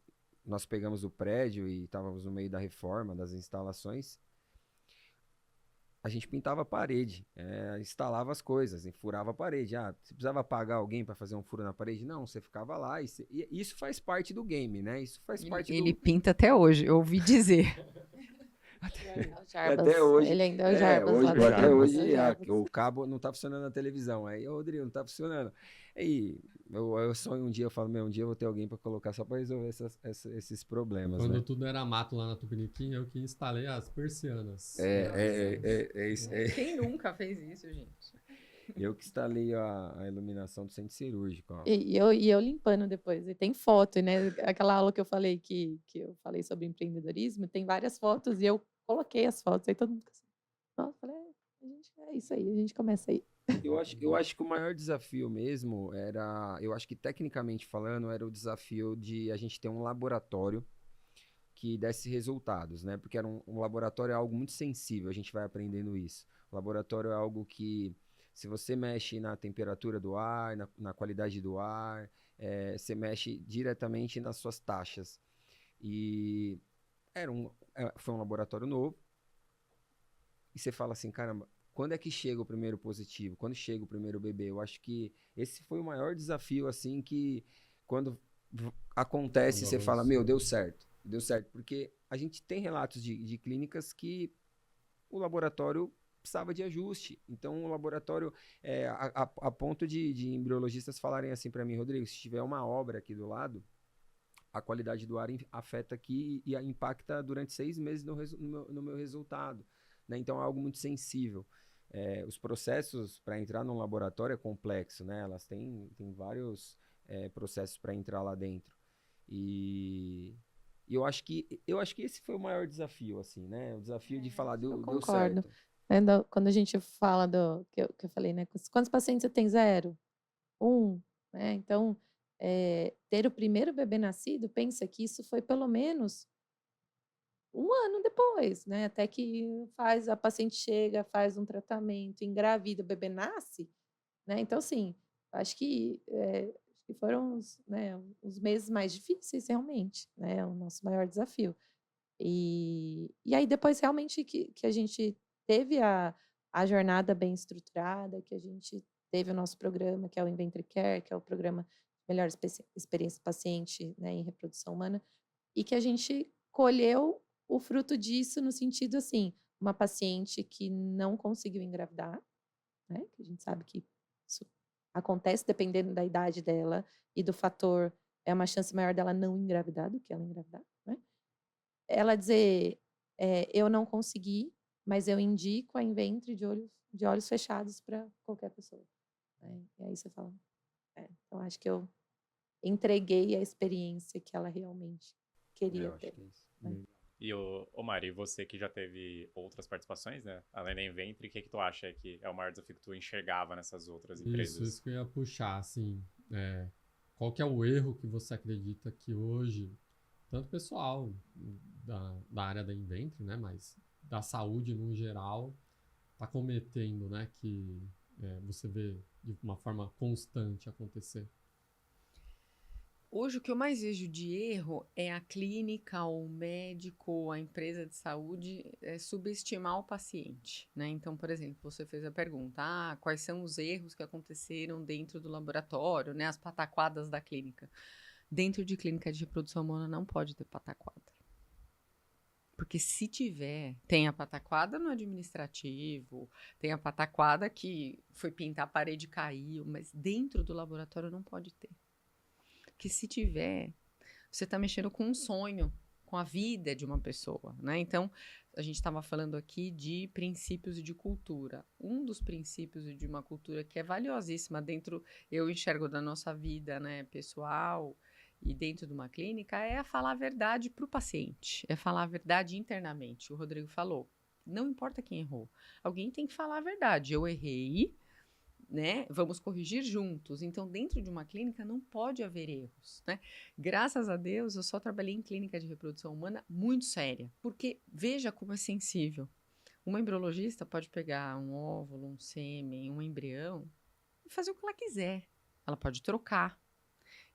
nós pegamos o prédio e estávamos no meio da reforma das instalações, a gente pintava a parede, instalava as coisas, e furava a parede. Você precisava pagar alguém para fazer um furo na parede? Não, você ficava lá. E isso faz parte do game, né? Isso faz parte Ele pinta até hoje, eu ouvi dizer. Até hoje. Ele ainda é o Jarbas. Até hoje, o cabo não tá funcionando na televisão. Aí, Rodrigo, não tá funcionando. Aí, eu sonho um dia, eu falo, um dia eu vou ter alguém para colocar só para resolver esses problemas. Quando né? tudo era mato lá na Tupiniquim, eu que instalei as persianas. Quem nunca fez isso, gente? Eu que instalei a iluminação do centro cirúrgico. Ó. E eu limpando depois. E tem foto, né? Aquela aula que eu falei que eu falei sobre empreendedorismo, tem várias fotos e eu coloquei as fotos. Aí todo mundo fica assim, nossa, falei, é isso aí, a gente começa aí. Eu acho que o maior desafio mesmo eu acho que tecnicamente falando, era o desafio de a gente ter um laboratório que desse resultados, né? Porque era um laboratório é algo muito sensível, a gente vai aprendendo isso. O laboratório é algo que, se você mexe na temperatura do ar, na qualidade do ar, você mexe diretamente nas suas taxas. E foi um laboratório novo. E você fala assim, caramba, quando é que chega o primeiro positivo? Quando chega o primeiro bebê? Eu acho que esse foi o maior desafio, assim, que quando acontece, você fala, meu, deu certo. Deu certo. Porque a gente tem relatos de clínicas que o laboratório precisava de ajuste. Então, o laboratório, a ponto de embriologistas falarem assim para mim, Rodrigo, se tiver uma obra aqui do lado, a qualidade do ar afeta aqui e impacta durante 6 meses no meu resultado. Né? Então, é algo muito sensível. Os processos para entrar num laboratório é complexo, né? Elas têm vários processos para entrar lá dentro. E eu acho que esse foi o maior desafio, assim, né? O desafio de falar, eu deu concordo. certo. Quando a gente fala que eu falei, né? Quantos pacientes você tem? 0? 1, né? Então, ter o primeiro bebê nascido, pensa que isso foi pelo menos 1 ano depois, né? Até que a paciente chega, faz um tratamento, engravida, o bebê nasce, né? Então, assim, acho que foram os meses mais difíceis, realmente, né? O nosso maior desafio. E aí depois realmente que a gente teve a jornada bem estruturada, que a gente teve o nosso programa, que é o Inventory Care, que é o programa Melhor Experiência do Paciente, né, em reprodução humana, e que a gente colheu o fruto disso no sentido, assim, uma paciente que não conseguiu engravidar, né, que a gente sabe que isso acontece dependendo da idade dela e do fator, é uma chance maior dela não engravidar do que ela engravidar, né? Ela dizer, eu não consegui, mas eu indico a Inventre de olhos fechados para qualquer pessoa. Né? E aí você fala, então acho que eu entreguei a experiência que ela realmente queria Eu acho ter. que é isso. Né? E o Mari, você que já teve outras participações, né? Além da Inventre, o que tu acha que é o maior desafio que tu enxergava nessas outras empresas? Isso que eu ia puxar, assim, qual que é o erro que você acredita que hoje, tanto pessoal da área da Inventre, né, mas da saúde no geral, está cometendo, né, que você vê de uma forma constante acontecer? Hoje, o que eu mais vejo de erro é a clínica, o médico, a empresa de saúde subestimar o paciente, né? Então, por exemplo, você fez a pergunta, quais são os erros que aconteceram dentro do laboratório, né? As pataquadas da clínica. Dentro de clínica de reprodução humana não pode ter pataquada. Porque se tiver, tem a pataquada no administrativo, tem a pataquada que foi pintar a parede e caiu, mas dentro do laboratório não pode ter. Porque se tiver, você está mexendo com um sonho, com a vida de uma pessoa, né? Então, a gente estava falando aqui de princípios e de cultura. Um dos princípios de uma cultura que é valiosíssima dentro, eu enxergo da nossa vida, né, pessoal e dentro de uma clínica, é falar a verdade para o paciente, é falar a verdade internamente. O Rodrigo falou, não importa quem errou, alguém tem que falar a verdade. Eu errei, né? Vamos corrigir juntos. Então, dentro de uma clínica não pode haver erros, né? Graças a Deus, eu só trabalhei em clínica de reprodução humana muito séria, porque veja como é sensível. Uma embriologista pode pegar um óvulo, um sêmen, um embrião e fazer o que ela quiser. Ela pode trocar.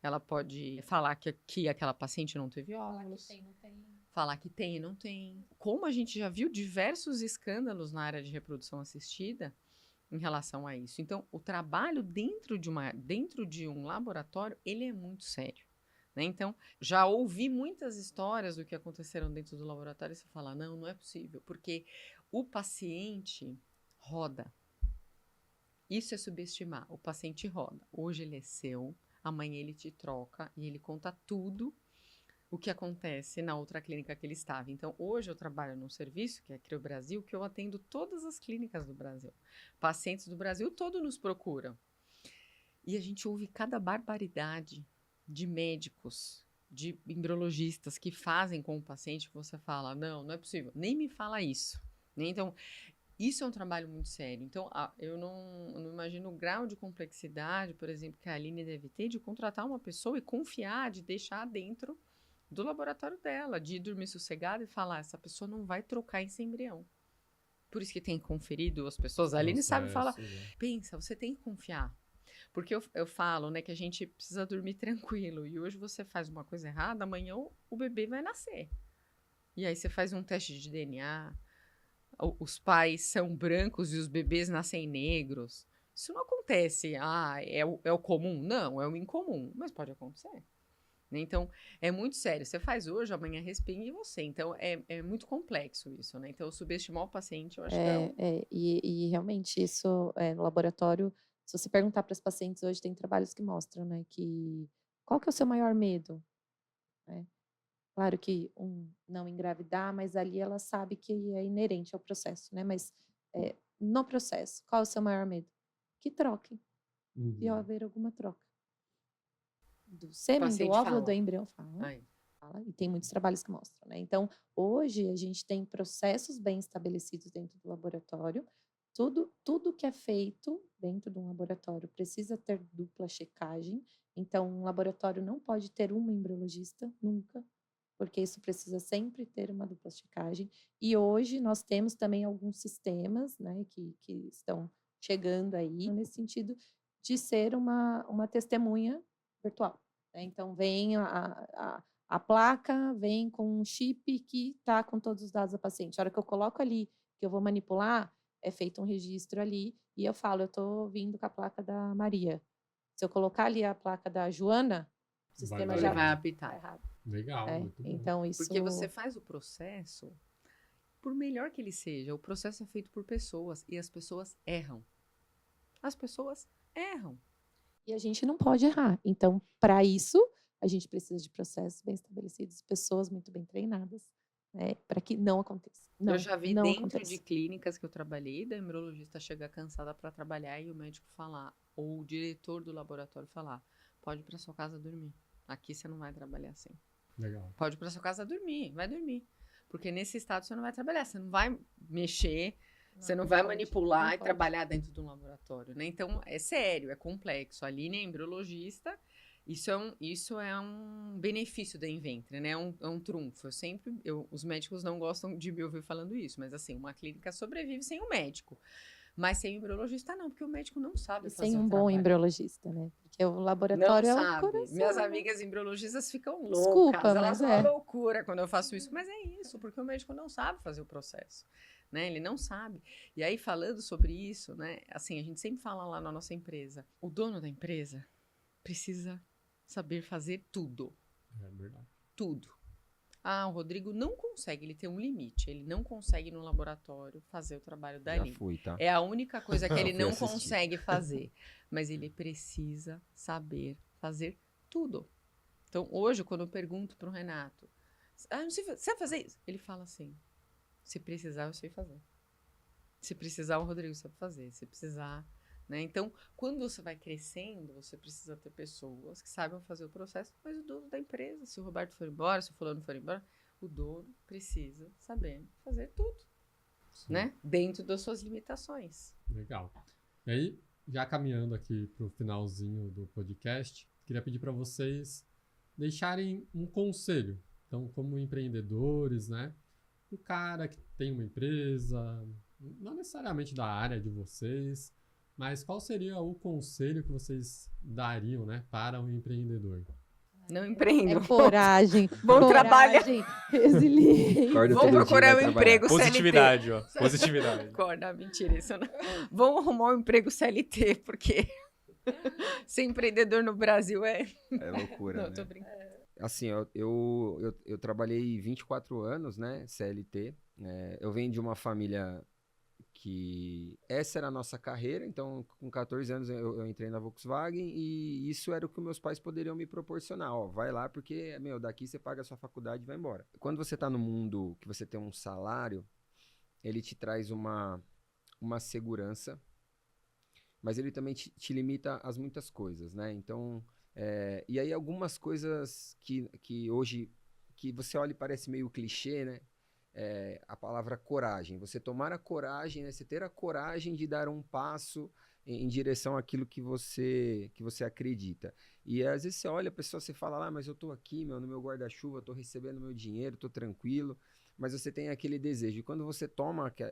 Ela pode falar que aquela paciente não teve óvulos. Falar que tem, não tem. Falar que tem e não tem. Como a gente já viu diversos escândalos na área de reprodução assistida, em relação a isso. Então, o trabalho dentro de um laboratório, ele é muito sério. Né? Então, já ouvi muitas histórias do que aconteceram dentro do laboratório e você fala, não é possível, porque o paciente roda. Isso é subestimar. O paciente roda. Hoje ele é seu, amanhã ele te troca e ele conta tudo o que acontece na outra clínica que ele estava. Então, hoje eu trabalho num serviço, que é a Creo Brasil, que eu atendo todas as clínicas do Brasil. Pacientes do Brasil todo nos procuram. E a gente ouve cada barbaridade de médicos, de embriologistas que fazem com o paciente, que você fala, não é possível, nem me fala isso. Né? Então, isso é um trabalho muito sério. Então, eu não imagino o grau de complexidade, por exemplo, que a Aline deve ter de contratar uma pessoa e confiar, de deixar dentro do laboratório dela, de dormir sossegada e falar, essa pessoa não vai trocar esse embrião. Por isso que tem conferido as pessoas. A Aline sabe falar, pensa, você tem que confiar. Porque eu falo, né, que a gente precisa dormir tranquilo. E hoje você faz uma coisa errada, amanhã o bebê vai nascer. E aí você faz um teste de DNA, os pais são brancos e os bebês nascem negros. Isso não acontece, é o comum? Não, é o incomum, mas pode acontecer. né? Então, é muito sério. Você faz hoje, amanhã respinga em você. Então, é muito complexo isso, né? Então, subestimar o paciente, eu acho que E realmente isso no laboratório, se você perguntar para os pacientes hoje, tem trabalhos que mostram, né, que qual que é o seu maior medo? Né? Claro que não engravidar, mas ali ela sabe que é inerente ao processo, né? Mas no processo, qual é o seu maior medo? Que troquem, que haver alguma troca. Do sêmen, do óvulo, do embrião, fala. E tem muitos trabalhos que mostram, né? Então, hoje a gente tem processos bem estabelecidos dentro do laboratório. Tudo que é feito dentro de um laboratório precisa ter dupla checagem. Então, um laboratório não pode ter uma embriologista, nunca, porque isso precisa sempre ter uma dupla checagem. E hoje nós temos também alguns sistemas, né, que estão chegando aí, nesse sentido de ser uma testemunha virtual. Né? Então, vem a placa vem com um chip que está com todos os dados da paciente. A hora que eu coloco ali, que eu vou manipular, é feito um registro ali, e eu falo, eu estou vindo com a placa da Maria. Se eu colocar ali a placa da Joana, o sistema já vai apitar. Tá errado. Legal, muito bom. Então, isso... Porque você faz o processo, por melhor que ele seja, o processo é feito por pessoas, e as pessoas erram. As pessoas erram. E a gente não pode errar. Então, para isso, a gente precisa de processos bem estabelecidos, pessoas muito bem treinadas, né, para que não aconteça. Eu já vi dentro de clínicas que eu trabalhei, da embriologista chegar cansada para trabalhar e o médico falar, ou o diretor do laboratório falar, pode ir para sua casa dormir. Aqui você não vai trabalhar assim. Legal. Pode ir para sua casa dormir, vai dormir. Porque nesse estado você não vai trabalhar, você não vai mexer, você não vai manipular e trabalhar dentro de um laboratório, né? Então, é sério, é complexo. A Aline é embriologista, isso é um benefício da Inventre, né? É um trunfo. Os médicos não gostam de me ouvir falando isso, mas assim, uma clínica sobrevive sem um médico. Mas sem embriologista não, porque o médico não sabe fazer sem um bom embriologista, né? Porque o laboratório não é sabe. o coração. Minhas amigas embriologistas ficam loucas. Desculpa, elas falam loucura quando eu faço isso. Mas é isso, porque o médico não sabe fazer o processo. Né? Ele não sabe. E aí, falando sobre isso, né? Assim, a gente sempre fala lá na nossa empresa, o dono da empresa precisa saber fazer tudo. É verdade. Tudo. O Rodrigo não consegue, ele tem um limite. Ele não consegue no laboratório fazer o trabalho da Aline. Tá? É a única coisa que ele não consegue fazer. Mas ele precisa saber fazer tudo. Então, hoje, quando eu pergunto para o Renato, você sabe fazer isso? Ele fala assim, se precisar, eu sei fazer. Se precisar, o Rodrigo sabe fazer. Se precisar... Né? Então, quando você vai crescendo, você precisa ter pessoas que saibam fazer o processo, mas o dono da empresa, se o Roberto for embora, se o fulano for embora, o dono precisa saber fazer tudo, né? Dentro das suas limitações. Legal. E aí, já caminhando aqui para o finalzinho do podcast, queria pedir para vocês deixarem um conselho. Então, como empreendedores, né? O cara que tem uma empresa, não necessariamente da área de vocês, mas qual seria o conselho que vocês dariam, né, para um empreendedor? Não empreendam. É coragem. Vão trabalhar. Resiliência. Vão procurar um emprego Positividade, CLT. ó. Positividade. Acorda, mentira, isso não. Vão arrumar um emprego CLT, porque ser empreendedor no Brasil é loucura, não, né? tô brincando. Assim, eu trabalhei 24 anos, né, CLT. Eu venho de uma família que essa era a nossa carreira, então com 14 anos eu entrei na Volkswagen e isso era o que meus pais poderiam me proporcionar. Ó, vai lá porque, daqui você paga a sua faculdade e vai embora. Quando você tá no mundo que você tem um salário, ele te traz uma segurança, mas ele também te limita às muitas coisas, né? Então, e aí algumas coisas que hoje, que você olha e parece meio clichê, né? A palavra coragem, você tomar a coragem, né? Você ter a coragem de dar um passo em direção àquilo que você acredita. E às vezes você olha a pessoa, você fala, mas eu tô aqui, no meu guarda-chuva, tô recebendo meu dinheiro, tô tranquilo, mas você tem aquele desejo. E quando você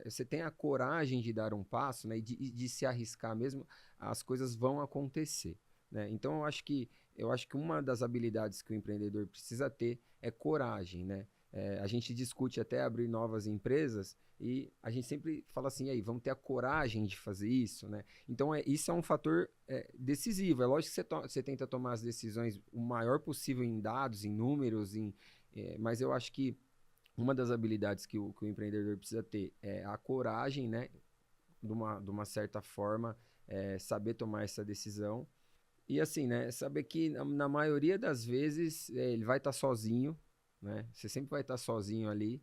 você tem a coragem de dar um passo, né? E de se arriscar mesmo, as coisas vão acontecer, né? Então eu acho que uma das habilidades que o empreendedor precisa ter é coragem, né? A gente discute até abrir novas empresas e a gente sempre fala assim, aí, vamos ter a coragem de fazer isso, né? Então, isso é um fator decisivo. É lógico que você tenta tomar as decisões o maior possível em dados, em números, mas eu acho que uma das habilidades que o empreendedor precisa ter é a coragem, né? De uma certa forma, saber tomar essa decisão. E assim, né? Saber que na maioria das vezes ele vai estar sozinho, né? Você sempre vai estar sozinho ali.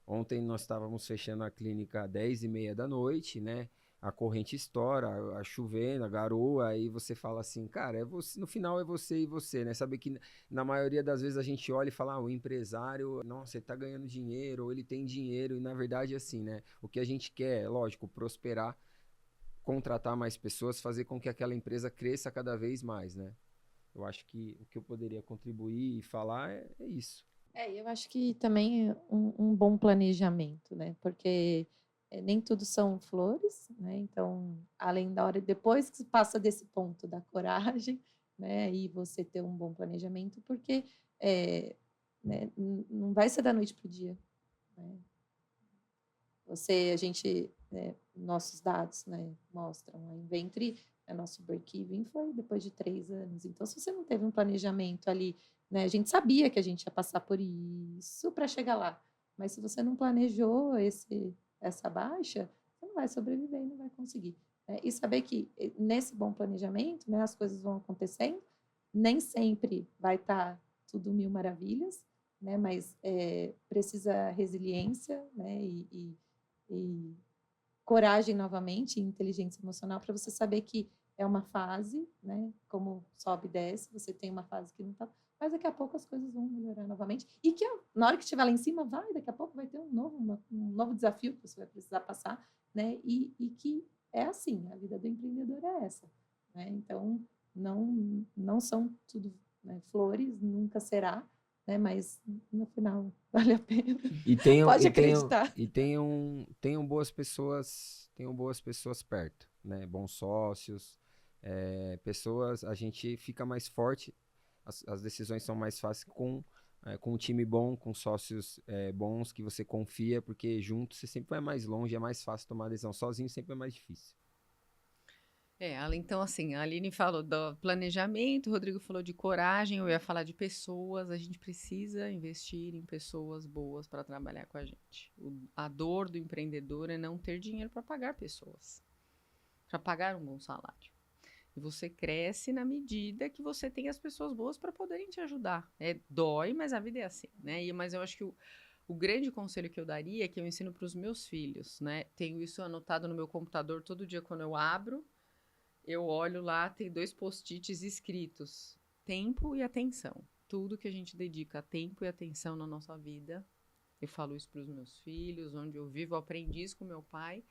Ontem nós estávamos fechando a clínica às 10h30 da noite, né? A corrente estoura, a chovendo, a garoa, aí você fala assim, cara, no final é você e você, né? Saber que na maioria das vezes a gente olha e fala, o empresário, nossa, ele tá ganhando dinheiro, ou ele tem dinheiro, e na verdade é assim, né? O que a gente quer, lógico, prosperar, contratar mais pessoas, fazer com que aquela empresa cresça cada vez mais, né? Eu acho que o que eu poderia contribuir e falar é isso. Eu acho que também é um bom planejamento, né? Porque nem tudo são flores, né? Então, além da hora, depois que passa desse ponto da coragem, né? E você ter um bom planejamento, porque né, não vai ser da noite para o dia, né? Nossos dados, né, mostram a Inventre, nosso break-even foi depois de 3 anos. Então, se você não teve um planejamento ali, né, a gente sabia que a gente ia passar por isso para chegar lá, mas se você não planejou essa baixa, você não vai sobreviver e não vai conseguir. E saber que nesse bom planejamento, né, as coisas vão acontecendo, nem sempre vai estar tudo mil maravilhas, né, mas precisa resiliência, né, e coragem novamente, e inteligência emocional, para você saber que é uma fase, né? Como sobe e desce, você tem uma fase que não está, mas daqui a pouco as coisas vão melhorar novamente. E que na hora que estiver lá em cima, daqui a pouco vai ter um novo desafio que você vai precisar passar, né? E que é assim, a vida do empreendedor é essa, né? Então, não são tudo, né, flores, nunca será, né? Mas no final vale a pena. Pode acreditar. Tenham boas pessoas perto, né? Bons sócios, pessoas, a gente fica mais forte, as decisões são mais fáceis com um time bom, com sócios bons que você confia, porque junto você sempre vai mais longe, é mais fácil tomar decisão. Sozinho sempre é mais difícil. Então, assim, a Aline falou do planejamento, o Rodrigo falou de coragem, eu ia falar de pessoas. A gente precisa investir em pessoas boas para trabalhar com a gente. A dor do empreendedor é não ter dinheiro para pagar pessoas, para pagar um bom salário. E você cresce na medida que você tem as pessoas boas para poderem te ajudar. Dói, mas a vida é assim, né? Mas eu acho que o grande conselho que eu daria é que eu ensino para os meus filhos, né? Tenho isso anotado no meu computador todo dia quando eu abro. Eu olho lá, tem 2 post-its escritos: tempo e atenção. Tudo que a gente dedica a tempo e atenção na nossa vida, eu falo isso para os meus filhos, onde eu vivo, aprendi isso com meu pai,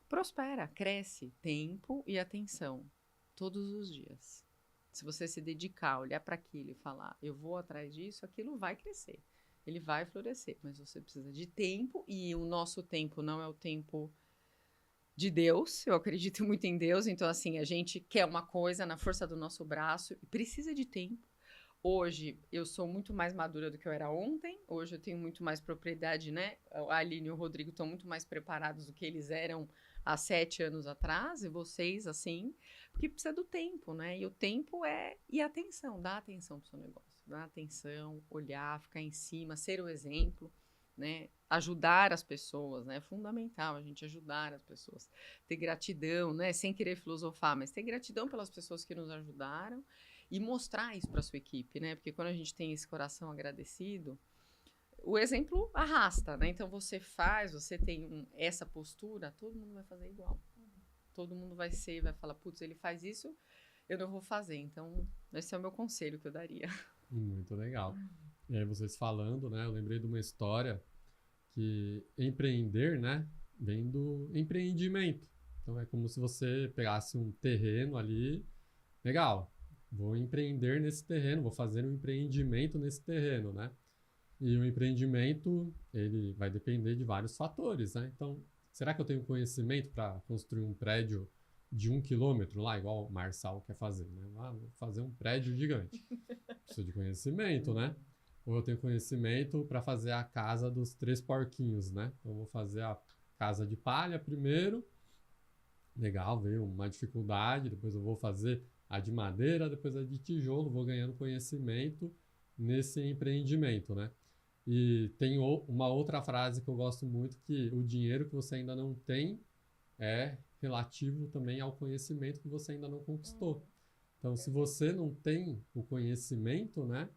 prospera, cresce. Tempo e atenção, todos os dias. Se você se dedicar, olhar para aquilo e falar, eu vou atrás disso, aquilo vai crescer, ele vai florescer, mas você precisa de tempo, e o nosso tempo não é o tempo de Deus. Eu acredito muito em Deus, então assim, a gente quer uma coisa na força do nosso braço e precisa de tempo. Hoje eu sou muito mais madura do que eu era ontem, hoje eu tenho muito mais propriedade, né? A Aline e o Rodrigo estão muito mais preparados do que eles eram há 7 anos atrás, e vocês assim, porque precisa do tempo, né? E o tempo e atenção, dá atenção pro seu negócio, dá atenção, olhar, ficar em cima, ser o exemplo, né? Ajudar as pessoas, né? É fundamental a gente ajudar as pessoas, ter gratidão, né? Sem querer filosofar, mas ter gratidão pelas pessoas que nos ajudaram e mostrar isso para sua equipe, né? Porque quando a gente tem esse coração agradecido, o exemplo arrasta, né? Então você tem essa postura, todo mundo vai fazer igual. Todo mundo vai falar, putz, ele faz isso, eu não vou fazer. Então, esse é o meu conselho que eu daria. Muito legal. E aí vocês falando, né? Eu lembrei de uma história que empreender, né? Vem do empreendimento. Então é como se você pegasse um terreno ali, legal, vou empreender nesse terreno, vou fazer um empreendimento nesse terreno, né? E o empreendimento, ele vai depender de vários fatores, né? Então, será que eu tenho conhecimento para construir um prédio de 1 quilômetro lá, igual o Marçal quer fazer, né? Vou fazer um prédio gigante. Preciso de conhecimento, né? ou eu tenho conhecimento para fazer a casa dos 3 porquinhos, né? Então, eu vou fazer a casa de palha primeiro. Legal, veio uma dificuldade, depois eu vou fazer a de madeira, depois a de tijolo, vou ganhando conhecimento nesse empreendimento, né? E tem uma outra frase que eu gosto muito, que o dinheiro que você ainda não tem é relativo também ao conhecimento que você ainda não conquistou. Então, se você não tem o conhecimento, né?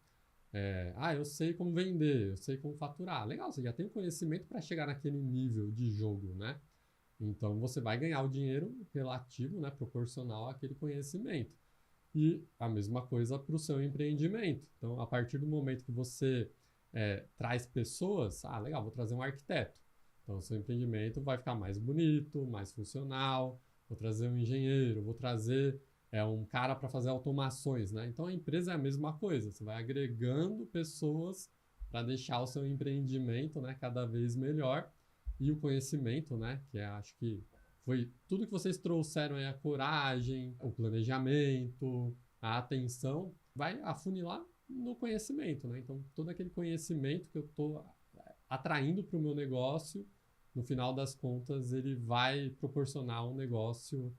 Eu sei como vender, eu sei como faturar. Legal, você já tem o conhecimento para chegar naquele nível de jogo, né? Então, você vai ganhar o dinheiro relativo, né? Proporcional àquele conhecimento. E a mesma coisa para o seu empreendimento. Então, a partir do momento que você traz pessoas, legal, vou trazer um arquiteto. Então, o seu empreendimento vai ficar mais bonito, mais funcional. Vou trazer um engenheiro, vou trazer um cara para fazer automações, né? Então, a empresa é a mesma coisa. Você vai agregando pessoas para deixar o seu empreendimento, né, cada vez melhor. E o conhecimento, né, que acho que foi tudo que vocês trouxeram, a coragem, o planejamento, a atenção, vai afunilar no conhecimento, né? Então, todo aquele conhecimento que eu estou atraindo para o meu negócio, no final das contas, ele vai proporcionar um negócio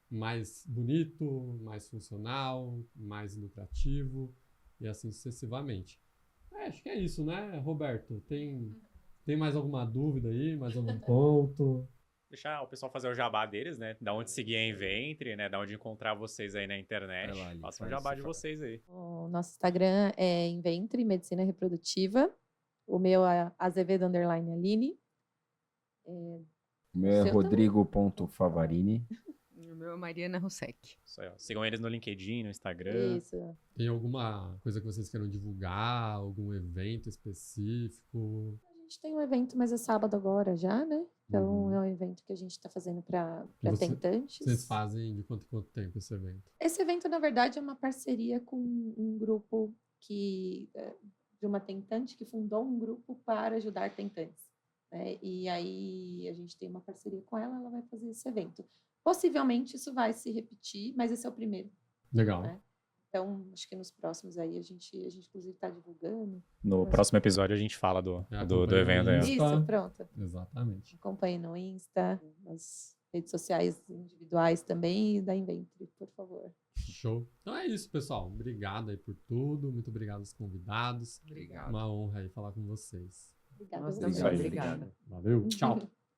mais bonito, mais funcional, mais lucrativo e assim sucessivamente. Acho que é isso, né, Roberto? Tem mais alguma dúvida aí? Mais algum ponto? Deixar o pessoal fazer o jabá deles, né? Da onde seguir a Inventre, né? Da onde encontrar vocês aí na internet. Vai lá, Ali, Faça um faz jabá isso, de fala. vocês aí. O nosso Instagram é Inventre Medicina Reprodutiva. O meu é Azevedo_Aline. O meu é seu também. rodrigo.favarini. O meu é Mariana Russek. Isso aí, ó. Sigam eles no LinkedIn, no Instagram. Isso. Tem alguma coisa que vocês queiram divulgar? Algum evento específico? A gente tem um evento, mas é sábado agora já, né? Então Uhum. é um evento que a gente está fazendo para E tentantes. Vocês fazem de quanto em quanto tempo esse evento? Esse evento, na verdade, é uma parceria com um grupo de uma tentante que fundou um grupo para ajudar tentantes, né? E aí a gente tem uma parceria com ela, ela vai fazer esse evento. Possivelmente isso vai se repetir, mas esse é o primeiro. Legal. É. Então, acho que nos próximos aí a gente inclusive está divulgando. No próximo episódio a gente fala do evento aí. ó. Isso, pronto. Exatamente. Acompanhe no Insta, nas redes sociais individuais também e da Inventre, por favor. Show. Então é isso, pessoal. Obrigado aí por tudo. Muito obrigado aos convidados. Obrigada. Uma honra aí falar com vocês. Obrigada. Nós a também, vocês. aí, obrigada. Valeu. Tchau.